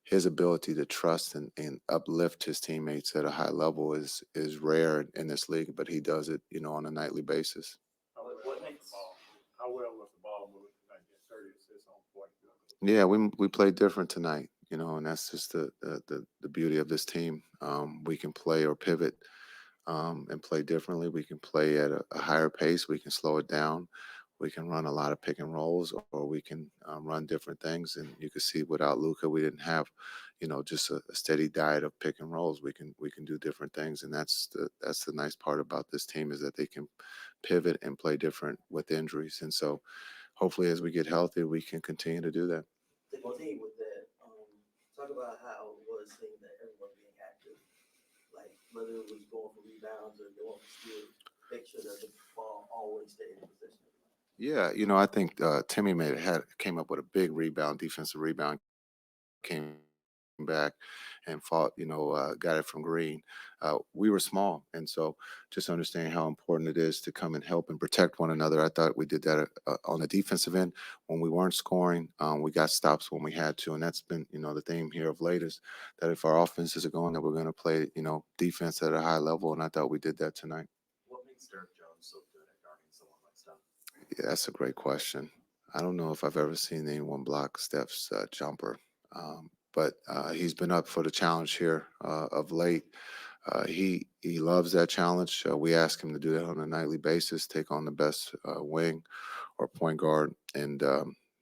Speaker 6: his ability to trust and uplift his teammates at a high level is rare in this league. But he does it, on a nightly basis.
Speaker 7: How well was the ball moving tonight? 30 assists on point.
Speaker 6: Yeah, we played different tonight, and that's just the beauty of this team. We can play or pivot and play differently. We can play at a higher pace. We can slow it down. We can run a lot of pick and rolls, or we can run different things. And you can see without Luka, we didn't have, just a steady diet of pick and rolls. We can do different things, and that's the nice part about this team is that they can pivot and play different with injuries. And so, hopefully, as we get healthy, we can continue to do that.
Speaker 9: The team with that, talk about how it was seeing that everyone being active, like whether it was going for rebounds or going for steals, make sure that the ball always stayed in position.
Speaker 6: Yeah, I think Timmy came up with a big rebound, defensive rebound, came back and fought, got it from Green. We were small, and so just understanding how important it is to come and help and protect one another. I thought we did that on the defensive end when we weren't scoring. We got stops when we had to, and that's been, the theme here of late is that if our offenses are going, that we're going to play, defense at a high level, and I thought we did that tonight.
Speaker 7: What makes Derek Jones so good at guarding someone like Steph?
Speaker 6: Yeah, that's a great question. I don't know if I've ever seen anyone block Steph's jumper, but he's been up for the challenge here of late. He loves that challenge. We ask him to do that on a nightly basis, take on the best wing or point guard, and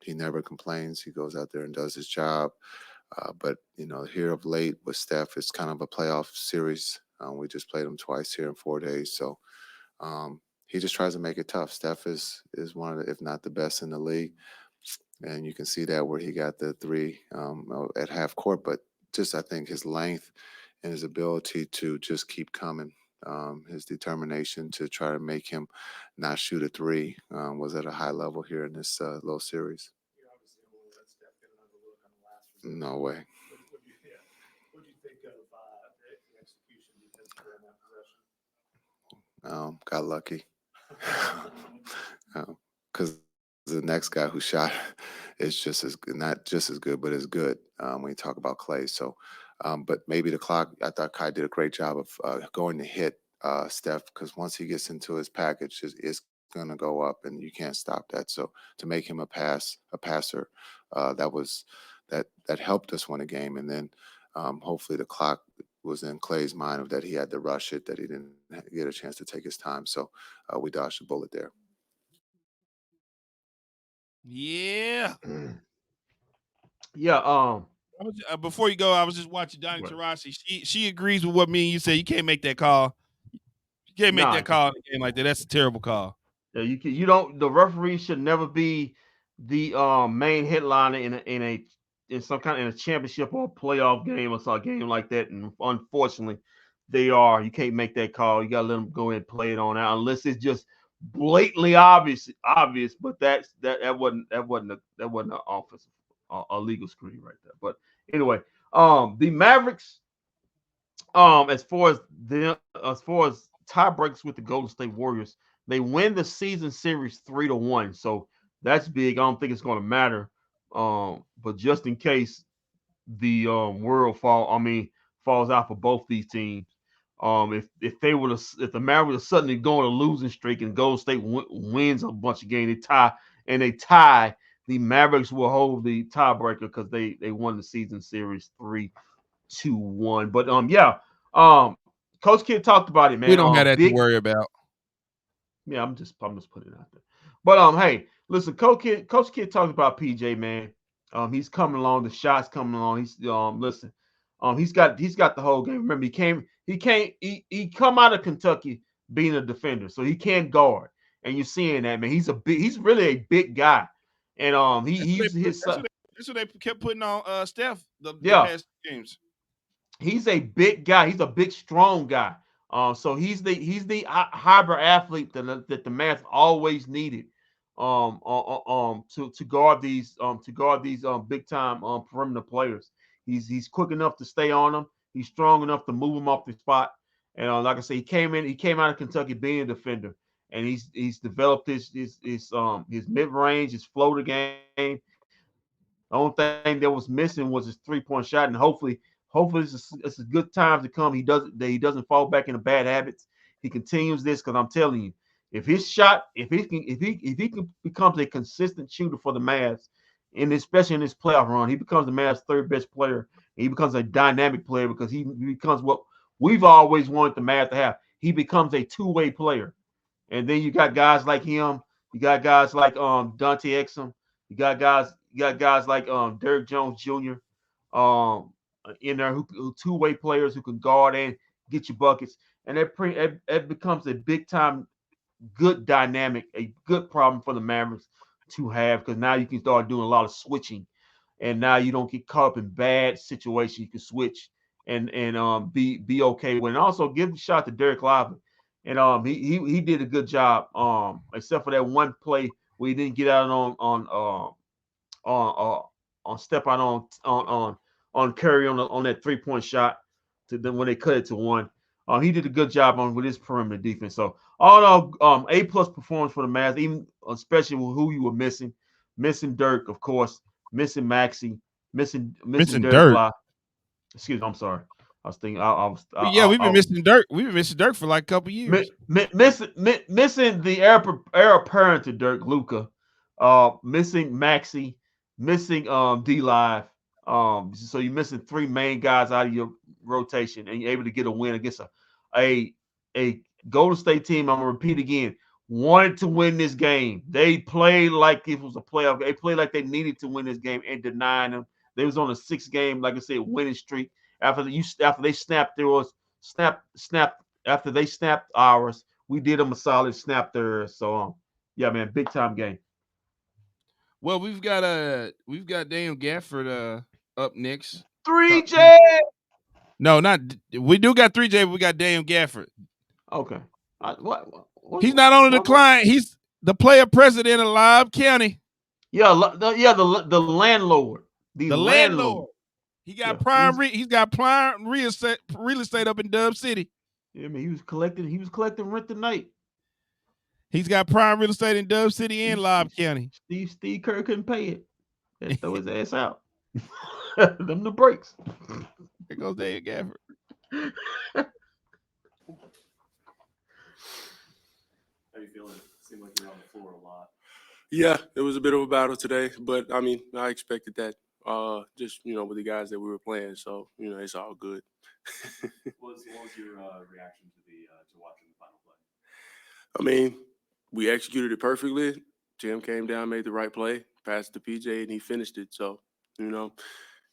Speaker 6: he never complains. He goes out there and does his job. But here of late with Steph, it's kind of a playoff series. We just played him twice here in 4 days, so he just tries to make it tough. Steph is one of the, if not the best in the league, and you can see that where he got the three at half court. But just I think his length and his ability to just keep coming, his determination to try to make him not shoot a three was at a high level here in this little series.
Speaker 4: You're obviously aware that Steph got another look on the last result.
Speaker 6: No way.
Speaker 4: What do you think of the execution defensively on that possession?
Speaker 6: Got lucky. Because the next guy who shot is just as good, not just as good, but as good when you talk about Clay. So, but maybe the clock, I thought Kai did a great job of going to hit Steph, because once he gets into his package, it's going to go up and you can't stop that. So to make him a passer, that helped us win a game. And then hopefully the clock was in Clay's mind of that he had to rush it, that he didn't get a chance to take his time. So we dodged a bullet there.
Speaker 1: Yeah.
Speaker 2: Yeah.
Speaker 1: Before you go, I was just watching Donnie Taurasi. She agrees with what me and you said. You can't make that call. You can't make that call in a game like that. That's a terrible call.
Speaker 2: Yeah, you don't. The referee should never be the main headliner in some kind of in a championship or a playoff game or some game like that. And unfortunately, they are. You can't make that call. You gotta let them go ahead and play it on out unless it's just blatantly obvious. But that wasn't an offensive a legal screen right there. But anyway, the Mavericks, as far as tiebreaks with the Golden State Warriors, they win the season series 3-1. So that's big. I don't think it's going to matter. But just in case the world falls out for both these teams, if the Mavericks are suddenly going a losing streak and Golden State wins a bunch of games, they tie, the Mavericks will hold the tiebreaker because they won the season series 3-1. But Coach Kidd talked about it, man.
Speaker 1: We don't have that to worry about.
Speaker 2: Yeah, I'm just putting it out there. But hey, listen, Coach Kidd talked about PJ, man. He's coming along, the shots coming along. He's he's got the whole game. Remember, he come out of Kentucky being a defender, so he can't guard. And you're seeing that, man. He's really a big guy. And
Speaker 1: that's what they kept putting on Steph the past games.
Speaker 2: He's a big guy. He's a big, strong guy. So he's the hybrid athlete that the Mavs always needed to guard these big time perimeter players. He's quick enough to stay on them. He's strong enough to move them off the spot. And like I say, he came out of Kentucky being a defender, and he's developed his mid range, his floater game. The only thing that was missing was his 3-point shot, and hopefully it's a good time to come. He doesn't fall back into bad habits. He continues this, because I'm telling you, if he becomes a consistent shooter for the Mavs, and especially in this playoff run, he becomes the Mavs' third best player. And he becomes a dynamic player because he becomes what we've always wanted the Mavs to have. He becomes a two-way player. And then you got guys like him. You got guys like Dante Exum. You got guys like Derek Jones Jr. In there who two-way players who can guard and get you buckets, and it becomes a big time good dynamic, a good problem for the Mavericks to have, because now you can start doing a lot of switching, and now you don't get caught up in bad situations. You can switch and be okay with it. And also give the shot to Derek Lively. And he did a good job, except for that one play we didn't get out on step out on Curry on that 3-point shot to then when they cut it to one. He did a good job on with his perimeter defense. So all in all, A+ performance for the Mavs, even especially with who you were missing Dirk, of course, missing Maxey, missing
Speaker 1: Missing
Speaker 2: Derek
Speaker 1: Dirk.
Speaker 2: Bly. Excuse me, I'm sorry. I was thinking I was
Speaker 1: Yeah, we've been missing Dirk. We've been missing Dirk for like a couple years.
Speaker 2: missing the heir apparent to Dirk, Luca, missing Maxey, missing D Live. So you're missing three main guys out of your rotation, and you're able to get a win against a a Golden State team. I'm gonna repeat again. Wanted to win this game. They played like it was a playoff. They played like they needed to win this game and denying them. They was on a 6-game, like I said, winning streak. After they snapped theirs, after they snapped ours, we did them a solid snap theirs. So yeah, man, big time game.
Speaker 1: Well, we've got Daniel Gafford up next.
Speaker 2: 3J.
Speaker 1: No, not we do got 3J, but we got Daniel Gafford.
Speaker 2: Okay.
Speaker 1: He's not on the decline. He's the player president of Lobb County.
Speaker 2: Yeah, the landlord.
Speaker 1: The landlord. He got he's got prime real estate up in Dub City.
Speaker 2: Yeah, I mean, he was collecting rent tonight.
Speaker 1: He's got prime real estate in Dub City and Lobb County.
Speaker 2: Steve Kerr couldn't pay it. Had to throw his ass out. Them the breaks.
Speaker 1: There goes Daniel Gafford.
Speaker 7: How you feeling? Seemed like you're on the floor a lot.
Speaker 10: Yeah, it was a bit of a battle today, but I mean, I expected that. Just with the guys that we were playing, so it's all good.
Speaker 7: What was your reaction to watching the final play?
Speaker 10: I mean, we executed it perfectly. Jim came down, made the right play, passed it to PJ, and he finished it. So,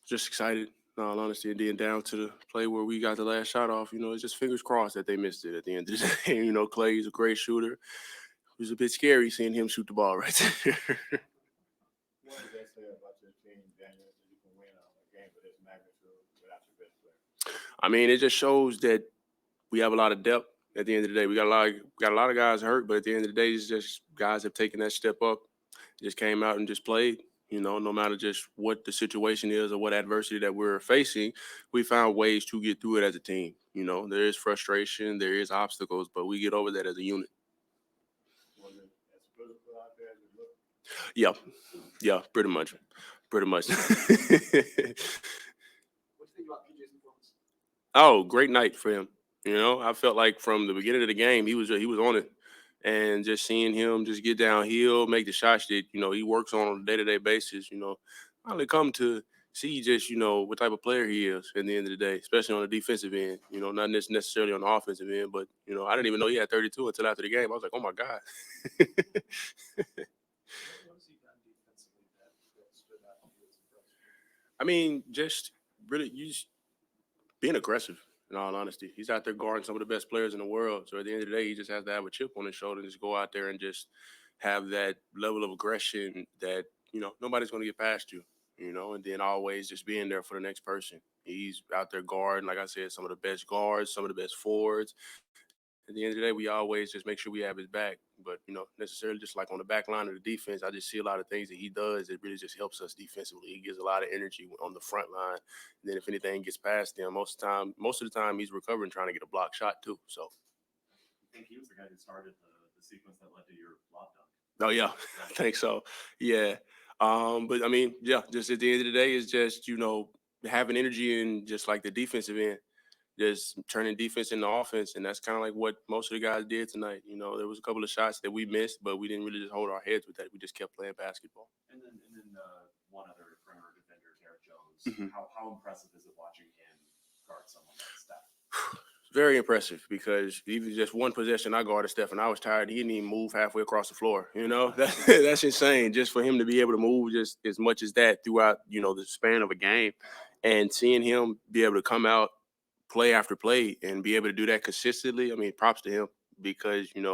Speaker 10: just excited, in all honesty, and then down to the play where we got the last shot off. It's just fingers crossed that they missed it at the end of the day. Clay's a great shooter. It was a bit scary seeing him shoot the ball right there.
Speaker 11: What does that say about your team, Daniel, that you can win a game of this magnitude without your best player?
Speaker 10: I mean, it just shows that we have a lot of depth. At the end of the day, we got a lot of guys hurt, but at the end of the day, it's just guys have taken that step up, just came out and just played. No matter just what the situation is or what adversity that we're facing, we found ways to get through it as a team. There is frustration, there is obstacles, but we get over that as a unit.
Speaker 11: Was it as physical out there as it looked?
Speaker 10: Yeah, pretty much.
Speaker 8: What do you think about PJ's performance?
Speaker 10: Oh, great night for him. I felt like from the beginning of the game, he was on it. And just seeing him just get downhill, make the shots that, he works on a day-to-day basis, I only come to see just, what type of player he is at the end of the day, especially on the defensive end, not necessarily on the offensive end, but, I didn't even know he had 32 until after the game. I was like, oh, my God. I mean, just really being aggressive. In all honesty, he's out there guarding some of the best players in the world. So at the end of the day, he just has to have a chip on his shoulder and just go out there and just have that level of aggression that, nobody's going to get past you, and then always just being there for the next person. He's out there guarding, like I said, some of the best guards, some of the best forwards. At the end of the day, we always just make sure we have his back. But, necessarily just like on the back line of the defense, I just see a lot of things that he does that really just helps us defensively. He gives a lot of energy on the front line. And then if anything gets past him, most of the time he's recovering trying to get a block shot too. So
Speaker 7: I think he was the guy who started the sequence that led to your block dunk.
Speaker 10: Oh, yeah, I think so. Yeah. But I mean, yeah, just at the end of the day, it's just, having energy in just like the defensive end. Just turning defense into offense, and that's kind of like what most of the guys did tonight. There was a couple of shots that we missed, but we didn't really just hold our heads with that. We just kept playing basketball.
Speaker 7: And then one other perimeter defender, Derek Jones.
Speaker 10: Mm-hmm.
Speaker 7: How impressive is it watching him guard someone like Steph?
Speaker 10: Very impressive, because even just one possession I guarded Steph, and I was tired. He didn't even move halfway across the floor. That's insane. Just for him to be able to move just as much as that throughout the span of a game, and seeing him be able to come out play after play and be able to do that consistently. I mean, props to him, because, that's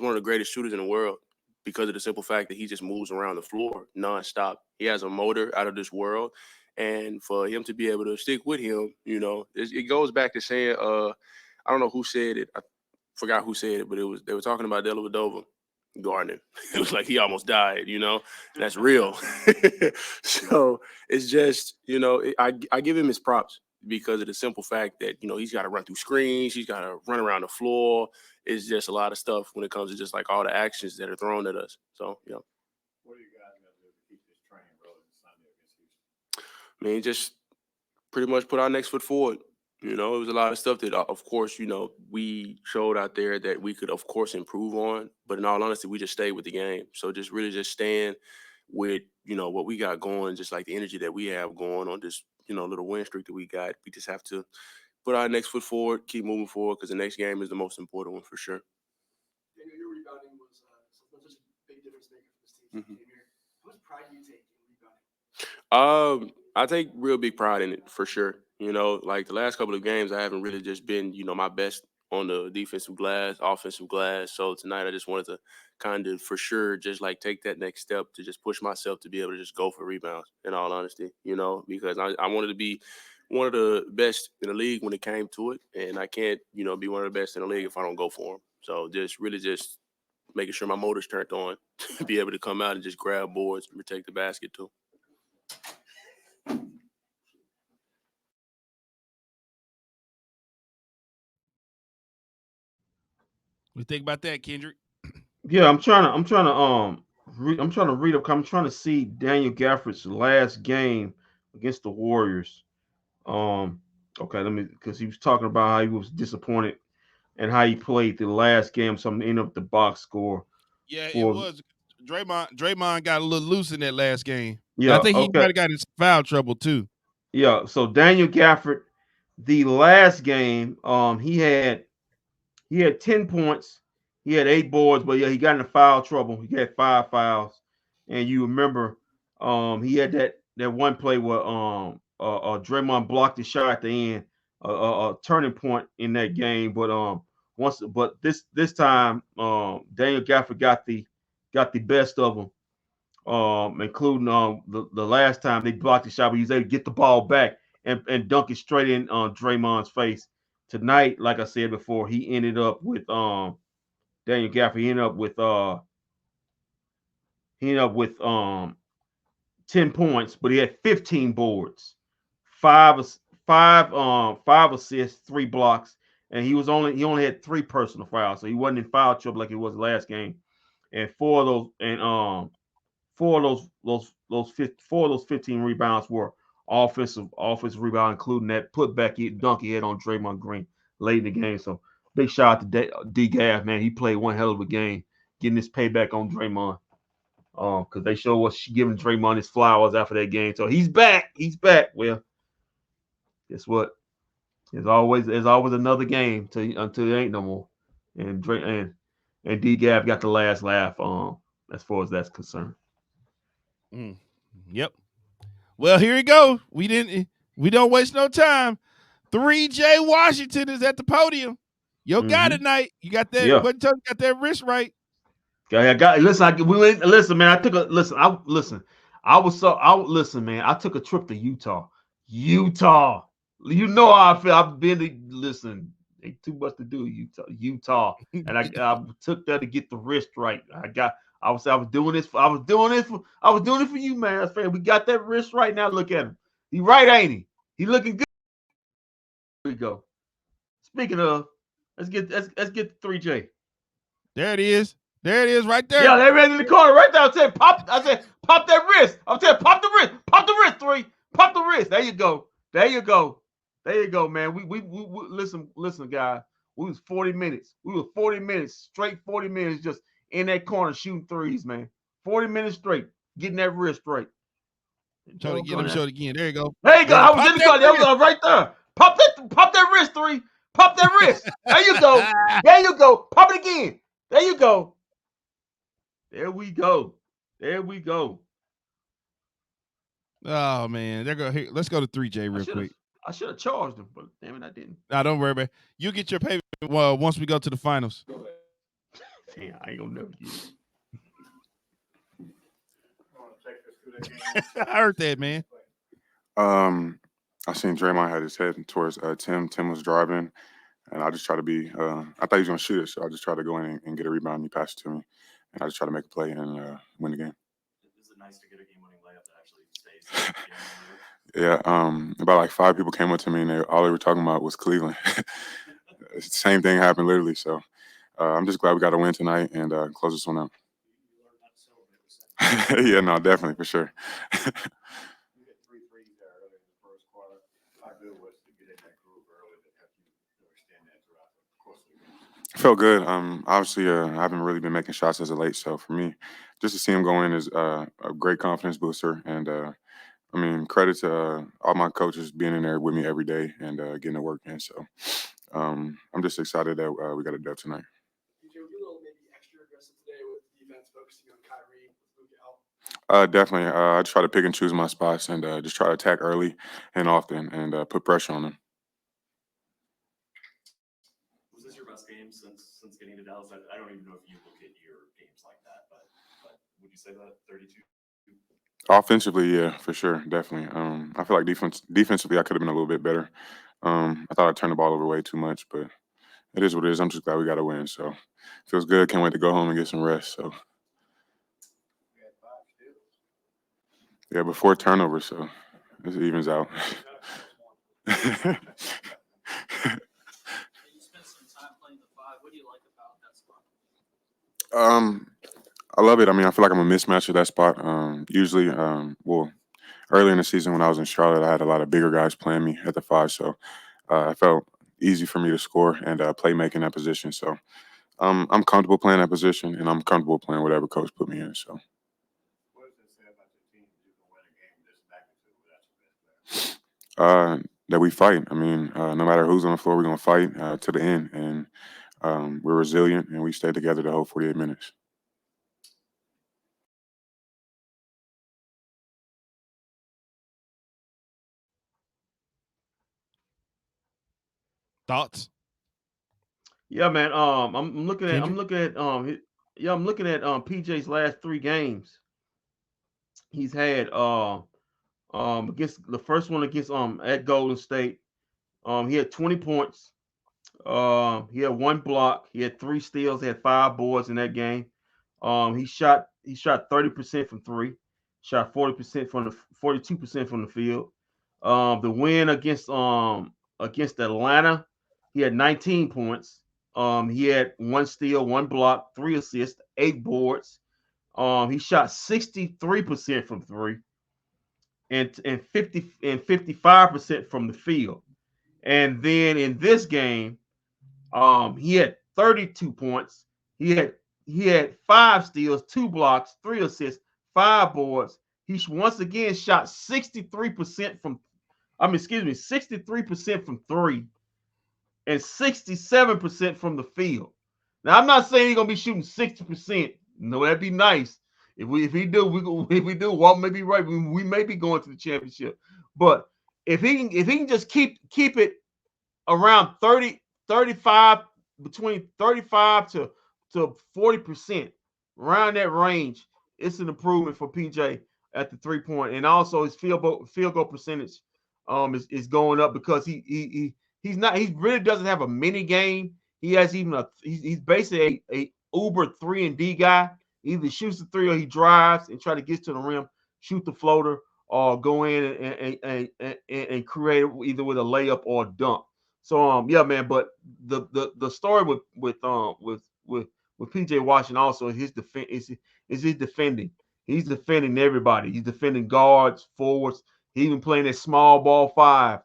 Speaker 10: one of the greatest shooters in the world, because of the simple fact that he just moves around the floor nonstop. He has a motor out of this world. And for him to be able to stick with him, it goes back to saying, I don't know who said it. I forgot who said it, but they were talking about Dellavedova. guarding him. It was like he almost died, you know, and that's real. So it's just, you know, I give him his props because of the simple fact that, you know, he's got to run through screens. He's got to run around the floor. It's just a lot of stuff when it comes to just like all the actions that are thrown at us. So, yeah.
Speaker 11: What do you guys got to do to keep this train rolling Sunday against Houston?
Speaker 10: I mean, just pretty much put our next foot forward. You know, it was a lot of stuff that, of course, you know, we showed out there that we could, of course, improve on. But in all honesty, we just stayed with the game. So just really just staying with, you know, what we got going, just like the energy that we have going on this, you know, little win streak that we got. We just have to put our next foot forward, keep moving forward, because the next game is the most important one for sure.
Speaker 8: Daniel, your rebounding was such a big difference maker for this team since you came here. How much pride do you take in rebounding?
Speaker 10: I take real big pride in it for sure. You know, like the last couple of games, I haven't really just been, you know, my best on the defensive glass, offensive glass. So tonight, I just wanted to kind of for sure just like take that next step to just push myself to be able to just go for rebounds. In all honesty, you know, because I wanted to be one of the best in the league when it came to it, and I can't, you know, be one of the best in the league if I don't go for them. So just really just making sure my motor's turned on to be able to come out and just grab boards and protect the basket too.
Speaker 1: What you think about that, Kendrick?
Speaker 2: Yeah, I'm trying to read up. I'm trying to see Daniel Gafford's last game against the Warriors. Okay, let me because he was talking about how he was disappointed and how he played the last game. So I'm ending up the box score
Speaker 1: Yeah, it
Speaker 2: for
Speaker 1: was. Draymond got a little loose in that last game. I
Speaker 2: yeah.
Speaker 1: think he might
Speaker 2: Okay,
Speaker 1: have got in some foul trouble too.
Speaker 2: yeah. So Daniel Gafford, the last game, he had 10 points. He had 8 boards, but yeah, he got into foul trouble. He had 5 fouls. And you remember he had that one play where Draymond blocked the shot at the end, a turning point in that game. But this time Daniel Gafford got the best of him. Including the last time they blocked the shot, but he was able to get the ball back and dunk it straight in on Draymond's face. Tonight, like I said before, he ended up with Daniel Gafford. He ended up with 10 points, but he had 15 boards, five five assists, 3 blocks, and he only had 3 personal fouls, so he wasn't in foul trouble like he was last game. And four of those 15 rebounds were offensive rebound, including that putback dunk he had on Draymond Green late in the game. So big shout out to D Gaff, man. He played one hell of a game, getting his payback on Draymond. Because they show us she giving Draymond his flowers after that game. So he's back. He's back. Well, guess what? There's always another game until there ain't no more. And D Gaff got the last laugh as far as that's concerned.
Speaker 1: Yep. Well, here we go. We don't waste no time. 3J Washington is at the podium. Yo, guy tonight. You got that?
Speaker 2: Yeah.
Speaker 1: What got that wrist right?
Speaker 2: I got listen, man. I took a listen. Listen, man. I took a trip to Utah. You know how I feel. I've been to listen. Ain't too much to do. Utah, and I took that to get the wrist right. I was doing this. I was doing it for you, man. We got that wrist right now. Look at him. He right, ain't he? He looking good. Here we go. Speaking of, let's get 3J.
Speaker 1: There it is. There it is, right there.
Speaker 2: Yeah, they ran in the corner right there. I said, pop that wrist. I'm saying, pop the wrist. Pop the wrist, 3. Pop the wrist. There you go. There you go, man. We listen, guys. We was 40 minutes. We were 40 minutes, straight 40 minutes just in that corner shooting threes, man. 40 minutes straight, getting that wrist right.
Speaker 1: Show it again. There you go.
Speaker 2: There you go. I was in the corner. That was right there. Pop that wrist, 3. Pop that wrist. There you go. There you go. Pop it again. There you go. There we go.
Speaker 1: Oh man, here. Let's go to 3J real quick.
Speaker 2: I should have charged him, but damn it, I didn't.
Speaker 1: Nah, don't worry about it. You get your payment once we go to the finals.
Speaker 2: Damn, I ain't gonna never get
Speaker 1: it. I heard that, man.
Speaker 6: I seen Draymond had his head towards Tim. Tim was driving, and I just tried to be. I thought he was gonna shoot it, so I just tried to go in and get a rebound. And he passed it to me,
Speaker 12: and I just try to make a play and win the game.
Speaker 7: Is it nice to get a game-winning layup that actually stays in the game?
Speaker 12: Yeah, about like 5 people came up to me and all they were talking about was Cleveland. Same thing happened literally. So I'm just glad we got a win tonight and close this one out. Yeah, no, definitely for sure.
Speaker 11: You hit 3 threes there early in the first quarter. How good was to get in that groove early that helped you extend that throughout the course of the game?
Speaker 12: It felt good. Obviously, I haven't really been making shots as of late, so for me, just to see him go in is a great confidence booster. And I mean, credit to all my coaches being in there with me every day and getting to work in. So I'm just excited that we got a dub tonight.
Speaker 8: DJ, were you a little maybe extra aggressive today with defense focusing on Kyrie with Luka out?
Speaker 12: Definitely. I try to pick and choose my spots and just try to attack early and often and put pressure on them.
Speaker 7: Was this your best game since getting to Dallas? I don't even know if you look at your games like that, but would you say that 32?
Speaker 12: Offensively, yeah, for sure, definitely. I feel like defensively, I could have been a little bit better. I thought I turned the ball over way too much, but it is what it is. I'm just glad we got a win. So feels good. Can't wait to go home and get some rest. So yeah, before turnover, so it evens out.
Speaker 8: You spent some time playing the 5. What do you like about that spot?
Speaker 12: I love it. I mean, I feel like I'm a mismatch at that spot. Usually, well, early in the season when I was in Charlotte, I had a lot of bigger guys playing me at the 5, so it felt easy for me to score and play making that position. So I'm comfortable playing that position, and I'm comfortable playing whatever coach put me in. So.
Speaker 11: What does it say about your team that you can win a game this magnitude without your best player?
Speaker 12: That we fight. I mean, no matter who's on the floor, we're gonna fight to the end, and we're resilient, and we stay together the whole 48 minutes.
Speaker 1: Thoughts?
Speaker 2: Yeah, man. I'm looking at PJ's last 3 games. He's had against the first one against at Golden State. He had 20 points. He had 1 block. He had 3 steals. He had 5 boards in that game. He shot 30% from 3, shot 40% from the 42% from the field. The win against Atlanta, he had 19 points. He had 1 steal, 1 block, 3 assists, 8 boards. He shot 63% from 3 and 55% from the field. And then in this game, he had 32 points. He had 5 steals, 2 blocks, 3 assists, 5 boards. He once again shot 63% from 63% from 3 and 67% from the field. Now I'm not saying he's gonna be shooting 60%. No, that'd be nice. If we do, Walt may be right. We may be going to the championship. But if he can just keep it around 35, between 35 to 40%, around that range, it's an improvement for PJ at the 3-point, and also his field goal percentage is going up because he really doesn't have a mini game. He has he's basically a uber 3-and-D guy. He either shoots the 3 or he drives and try to get to the rim, shoot the floater, or go in and create it either with a layup or a dunk. So yeah, man. But the story with PJ Washington also is his defending. He's defending everybody. He's defending guards, forwards. He even playing a small ball 5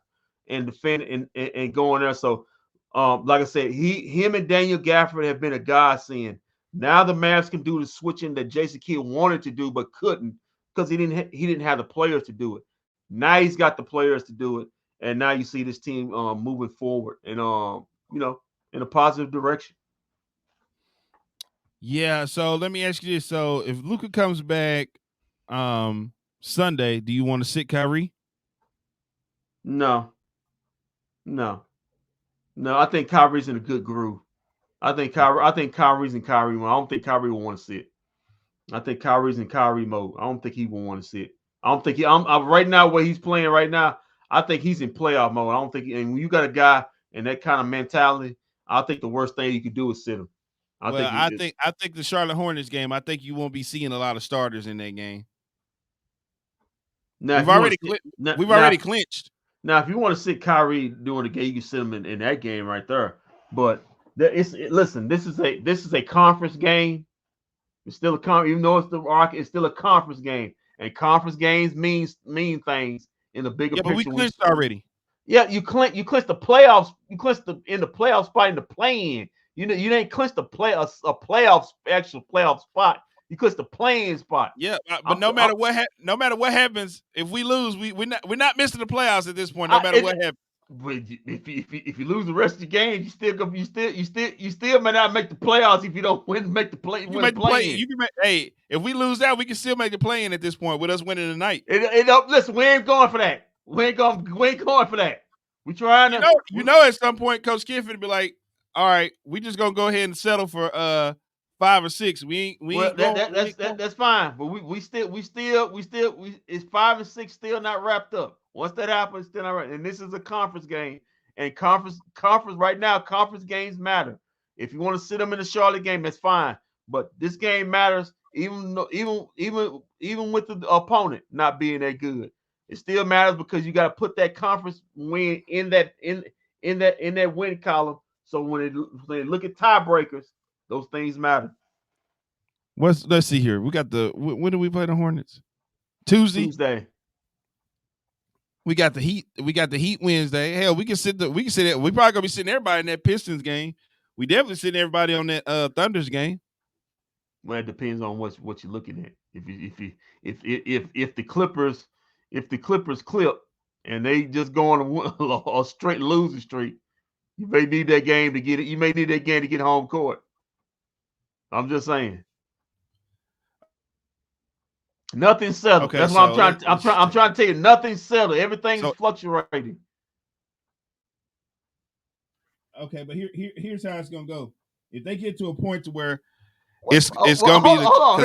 Speaker 2: and defending and going there. So like I said, him and Daniel Gafford have been a godsend. Now the Mavs can do the switching that Jason Kidd wanted to do but couldn't because he didn't have the players to do it. Now he's got the players to do it, and now you see this team moving forward and in a positive direction.
Speaker 1: Yeah. So let me ask you this: so if Luka comes back Sunday, do you want to sit Kyrie?
Speaker 2: No. I think Kyrie's in a good groove. I think Kyrie's in Kyrie mode. I don't think Kyrie will want to sit. I think Kyrie's in Kyrie mode. I don't think he will want to sit. I don't think I'm right now where he's playing right now. I think he's in playoff mode. I don't think, and when you got a guy in that kind of mentality, I think the worst thing you could do is sit him.
Speaker 1: I think the Charlotte Hornets game, I think you won't be seeing a lot of starters in that game.
Speaker 2: Now,
Speaker 1: We've already clinched.
Speaker 2: Now, if you want to sit Kyrie during the game, you can sit him in that game right there. But listen, this is a conference game. It's still even though it's the Rock, it's still a conference game, and conference games mean things in the bigger
Speaker 1: Yeah,
Speaker 2: picture.
Speaker 1: but we clinched already.
Speaker 2: Yeah, you clinched the playoffs. You clinched in the playoff spot in the play-in. You didn't clinch a actual playoff spot. You clinched the play-in spot.
Speaker 1: Yeah, but no matter what happens, if we lose, we're not missing the playoffs at this point. No matter what happens.
Speaker 2: But if you lose the rest of the game, you still may not make the playoffs if you don't make the play.
Speaker 1: Hey, if we lose that, we can still make the play-in at this point with us winning tonight.
Speaker 2: Listen, we ain't going for that. We ain't going for that. We trying to.
Speaker 1: At some point, Coach Kiffin would be like, "All right, we just gonna go ahead and settle for 5 or 6.
Speaker 2: That's fine. But we still it's 5 and 6 still not wrapped up. Once that happens, still not wrapped. And this is a conference game. And conference right now, conference games matter. If you want to sit them in the Charlotte game, that's fine. But this game matters, even with the opponent not being that good. It still matters because you got to put that conference win in that win column. So when they look at tiebreakers, those things matter.
Speaker 1: Let's see here. We got when do we play the Hornets? Tuesday. We got the Heat. We got the Heat Wednesday. Hell, we can sit. We probably gonna be sitting everybody in that Pistons game. We definitely sitting everybody on that Thunders game.
Speaker 2: Well, it depends on what you're looking at. If the Clippers clip and they just go on a straight losing streak, you may need that game to get it. You may need that game to get home court. I'm just saying. Nothing's settled.
Speaker 1: Okay,
Speaker 2: that's what I'm trying to tell you. Nothing's settled. Everything is fluctuating.
Speaker 1: Okay, but here's how it's gonna go. If they get to a point to where it's gonna be
Speaker 2: hold on.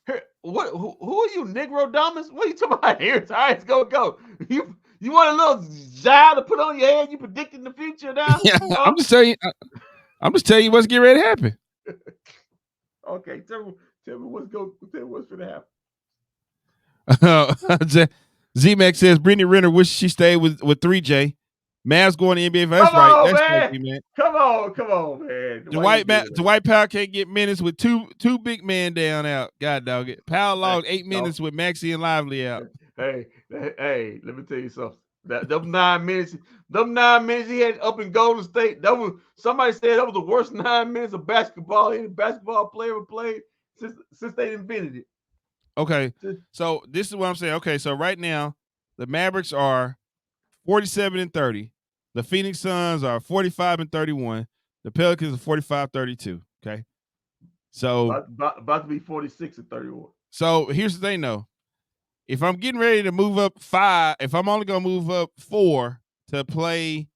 Speaker 2: Here, who are you, Negro Domus? What are you talking about? Here's how it's gonna go. You want a little jive to put on your head? You predicting the future now?
Speaker 1: Yeah, I'm just telling you what's getting ready to happen.
Speaker 2: Okay, tell me what's gonna happen.
Speaker 1: Z-Max says Brittany Renner wishes she stayed with 3J. Mavs going to NBA. That's right. That's crazy, man.
Speaker 2: Come on, man.
Speaker 1: Dwight Powell can't get minutes with two big men down out. God dog it. Powell logged 8 minutes with Maxey and Lively out.
Speaker 2: Hey, let me tell you something. Them 9 minutes he had up in Golden State. Somebody said that was the worst 9 minutes of basketball any basketball player ever played since they invented it.
Speaker 1: Okay, so this is what I'm saying. Okay, so right now the Mavericks are 47-30. The Phoenix Suns are 45-31. The Pelicans are 45-32. Okay, so
Speaker 2: about to be 46-31.
Speaker 1: So here's the thing, though. If I'm getting ready to move up 5, if I'm only gonna move up 4 to play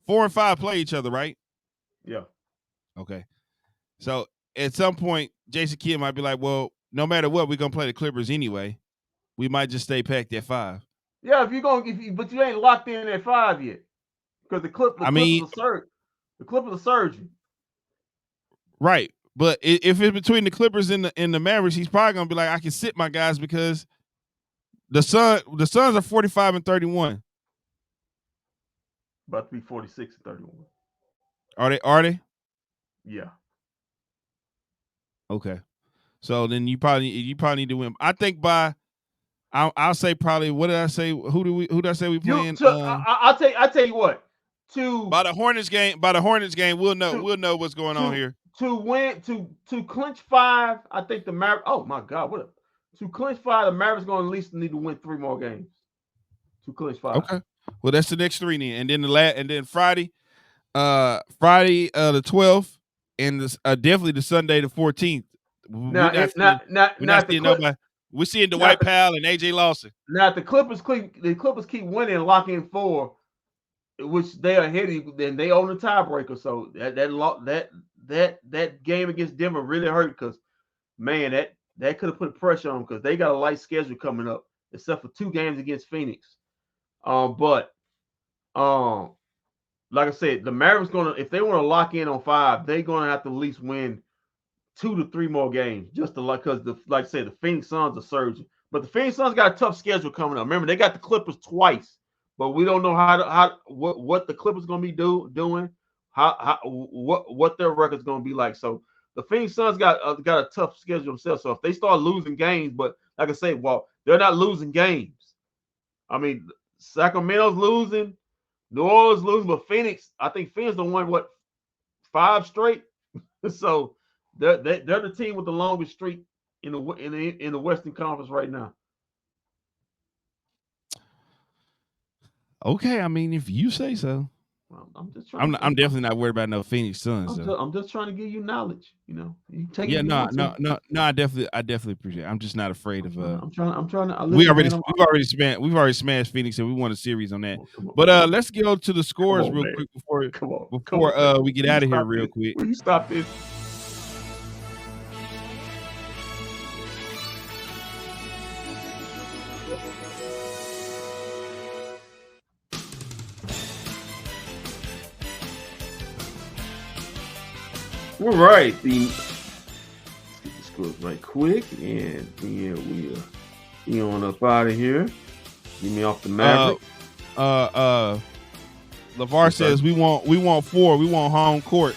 Speaker 1: 4 and 5 play each other, right?
Speaker 2: Yeah.
Speaker 1: Okay. So at some point, Jason Kidd might be like, well, no matter what, we're gonna play the Clippers anyway. We might just stay packed at 5.
Speaker 2: Yeah, but you ain't locked in at 5 yet. Because the Clippers are surging.
Speaker 1: Right. But if it's between the Clippers and the Mavericks, he's probably gonna be like, I can sit my guys because the Suns are 45-31.
Speaker 2: About to be 46-31.
Speaker 1: Are they?
Speaker 2: Yeah.
Speaker 1: Okay. So then you probably need to win. I think I'll say probably, what did I say? Who did I say we playing?
Speaker 2: I'll tell you what.
Speaker 1: By the Hornets game, we'll know what's going on here.
Speaker 2: To clinch 5, I think the Mavericks. Oh my God, to clinch 5, the Mavericks going to at least need to win 3 more games to clinch 5.
Speaker 1: Okay, well that's the next 3 then, and then Friday, the 12th, and definitely the Sunday the 14th. We're seeing Dwight Powell and AJ Lawson.
Speaker 2: Now, if the Clippers keep winning and lock in 4, which they are heading, then they own the tiebreaker. So that game against Denver really hurt because, man, that could have put pressure on them because they got a light schedule coming up, except for 2 games against Phoenix. But like I said, the Mavericks if they want to lock in on 5, they're gonna have to at least win 2 to 3 more games just to because like I said, the Phoenix Suns are surging. But the Phoenix Suns got a tough schedule coming up. Remember, they got the Clippers twice, but we don't know what the Clippers gonna be doing, what their record's gonna be like. So the Phoenix Suns got a tough schedule themselves. So if they start losing games, but like I say, well, they're not losing games. I mean, Sacramento's losing, New Orleans losing, but Phoenix, I think Phoenix done won 5 straight. So they're the team with the longest streak in the Western Conference right now.
Speaker 1: Okay, I mean, if you say so.
Speaker 2: Well, I'm
Speaker 1: definitely not worried about no Phoenix Suns.
Speaker 2: I'm just trying to give you knowledge. You take
Speaker 1: yeah,
Speaker 2: it.
Speaker 1: No. I definitely appreciate it. I'm just not afraid of.
Speaker 2: I'm trying to.
Speaker 1: We've already smashed Phoenix, and we won a series on that. But let's go to the scores real quick before we get out of here real quick.
Speaker 2: Will you stop this? All right, let's get the scores right quick, and then we'll be on up out of here. Get me off the Maverick.
Speaker 1: LeVar says we want 4. We want home court.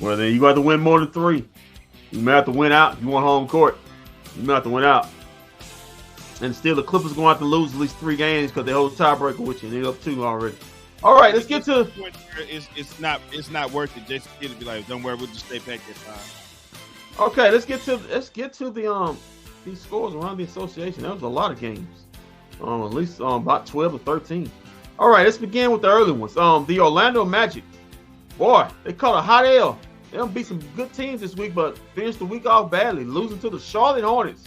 Speaker 2: Well, then you got to win more than 3. You may have to win out. You want home court. You may have to win out. And still, the Clippers going to have to lose at least 3 games because they hold tiebreaker with you. They're up 2 already. All right, let's get to.
Speaker 1: It's not worth it. Jason Kidd be like, don't worry, we'll just stay back this time.
Speaker 2: Okay, let's get to the these scores around the association. That was a lot of games. At least about 12 or 13. All right, let's begin with the early ones. The Orlando Magic. Boy, they caught a hot L. They done beat some good teams this week, but finished the week off badly, losing to the Charlotte Hornets.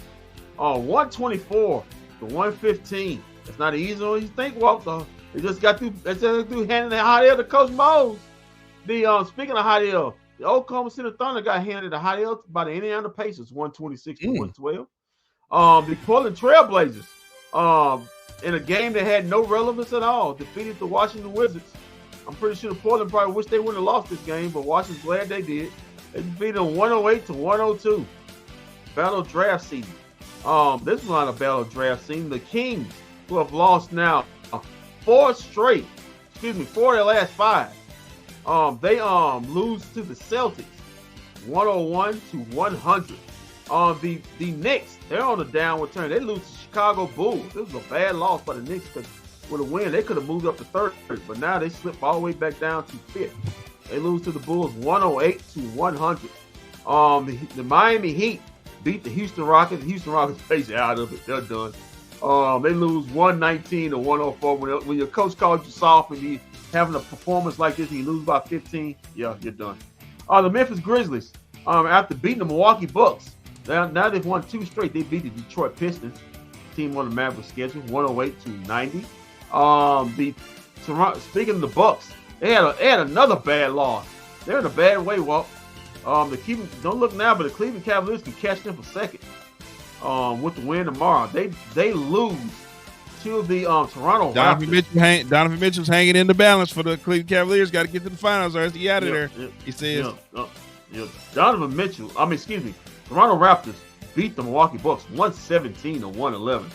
Speaker 2: 124 to 115. It's not easy as you think, Walter. They just got through handing the hot L to Coach Mose. Speaking of hot L, the Oklahoma City Thunder got handed a hot L by the Indiana Pacers, 126 to 112. The Portland Trailblazers, in a game that had no relevance at all, defeated the Washington Wizards. I'm pretty sure Portland probably wish they wouldn't have lost this game, but Washington's glad they did. They defeated them 108 to 102. Battle draft season. This is not a battle draft season. The Kings, who have lost now 4 of their last 5. They lose to the Celtics 101 to 100. The Knicks, they're on the downward turn. They lose to Chicago Bulls. This was a bad loss by the Knicks because with a win, they could have moved up to 3rd, but now they slip all the way back down to 5th. They lose to the Bulls 108 to 100. The Miami Heat beat the Houston Rockets. The Houston Rockets basically out of it. They're done. They lose 119 to 104. When your coach calls you soft and you having a performance like this and you lose by 15, yeah, you're done. The Memphis Grizzlies, after beating the Milwaukee Bucks, now they've won 2 straight. They beat the Detroit Pistons, team on the Mavericks schedule, 108 to 90. Speaking of the Bucks, they had another bad loss. They're in a bad way, Walt. Don't look now, but the Cleveland Cavaliers can catch them for second. With the win tomorrow, they lose to the Toronto Raptors.
Speaker 1: Donovan Mitchell's hanging in the balance for the Cleveland Cavaliers. Got to get to the finals, or else he out of there. He says.
Speaker 2: Toronto Raptors beat the Milwaukee Bucks 117 to 111.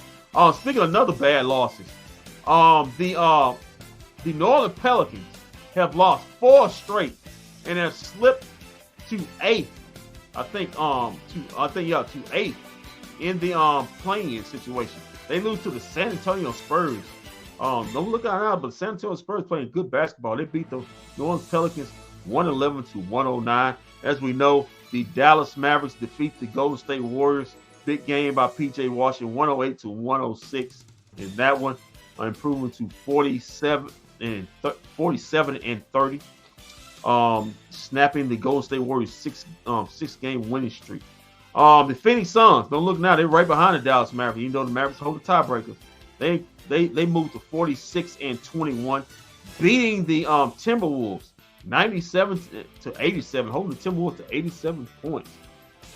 Speaker 2: Speaking of another bad losses, the New Orleans Pelicans have lost 4 straight and have slipped to 8th. I think to 8th in the playing situation. They lose to the San Antonio Spurs. Don't look out now, but San Antonio Spurs playing good basketball. They beat the New Orleans Pelicans 111 to 109. As we know, the Dallas Mavericks defeat the Golden State Warriors. Big game by P.J. Washington, 108 to 106 in that one, improving to 47 and 30. Snapping the Golden State Warriors 6-game winning streak. The Phoenix Suns, don't look now, they're right behind the Dallas Mavericks. Even though the Mavericks hold the tiebreakers, they moved to 46 and 21, beating the Timberwolves 97 to 87, holding the Timberwolves to 87 points.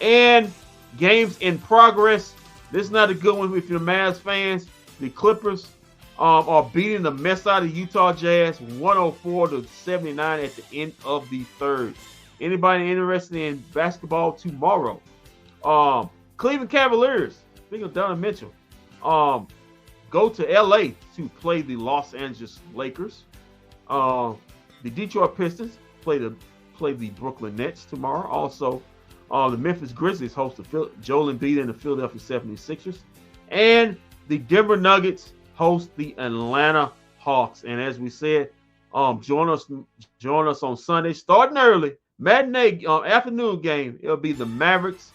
Speaker 2: And games in progress. This is not a good one if you're Mavs fans. The Clippers are beating the mess out of Utah Jazz 104-79 at the end of the third. Anybody interested in basketball tomorrow? Cleveland Cavaliers, speaking of Donovan Mitchell, go to LA to play the Los Angeles Lakers. The Detroit Pistons play the Brooklyn Nets tomorrow. Also, the Memphis Grizzlies host Joel Embiid and the Philadelphia 76ers. And the Denver Nuggets host the Atlanta Hawks. And as we said, join us on Sunday, starting early, matinee afternoon game. It'll be the Mavericks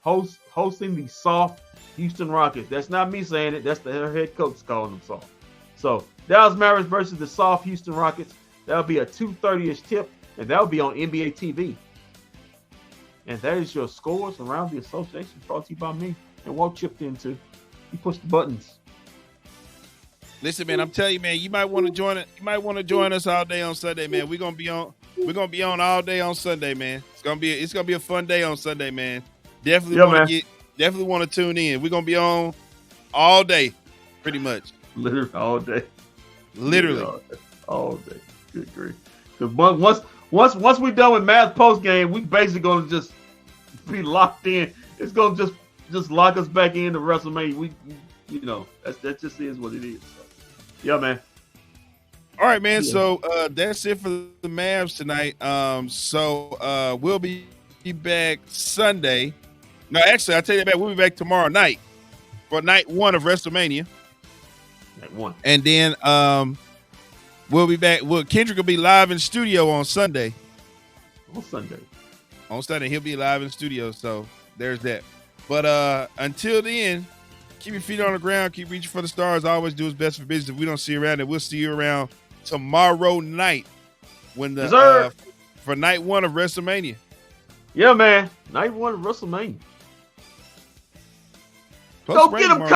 Speaker 2: hosting the soft Houston Rockets. That's not me saying it. That's their head coach calling them soft. So Dallas Mavericks versus the soft Houston Rockets. That'll be a 2:30-ish tip, and that'll be on NBA TV. And that is your scores around the association, brought to you by me and Walt chipped in too. He pushed the buttons.
Speaker 1: Listen, man, I'm telling you, man, you might want to join it. You might want to join us all day on Sunday, man. We're gonna be on all day on Sunday, man. It's gonna be a fun day on Sunday, man. Definitely want to tune in. We're gonna be on all day, pretty much.
Speaker 2: Literally all day.
Speaker 1: Literally
Speaker 2: all day. Good grief. Once we're done with Mavs post game, we basically gonna just be locked in. It's gonna just lock us back into WrestleMania. That just is what it is. So, yeah, man.
Speaker 1: All right, man. Yeah. So that's it for the Mavs tonight. So we'll be back Sunday. No, actually, I'll tell you that we'll be back tomorrow night for night 1 of WrestleMania.
Speaker 2: Night 1.
Speaker 1: And then we'll be back. Kendrick will be live in studio on Sunday.
Speaker 2: On Sunday,
Speaker 1: he'll be live in studio. So there's that. But until then, keep your feet on the ground. Keep reaching for the stars. Always do his best for business. If we don't see you around, and we'll see you around tomorrow night when for night 1 of WrestleMania.
Speaker 2: Yeah, man. Night 1 of WrestleMania. Go get him.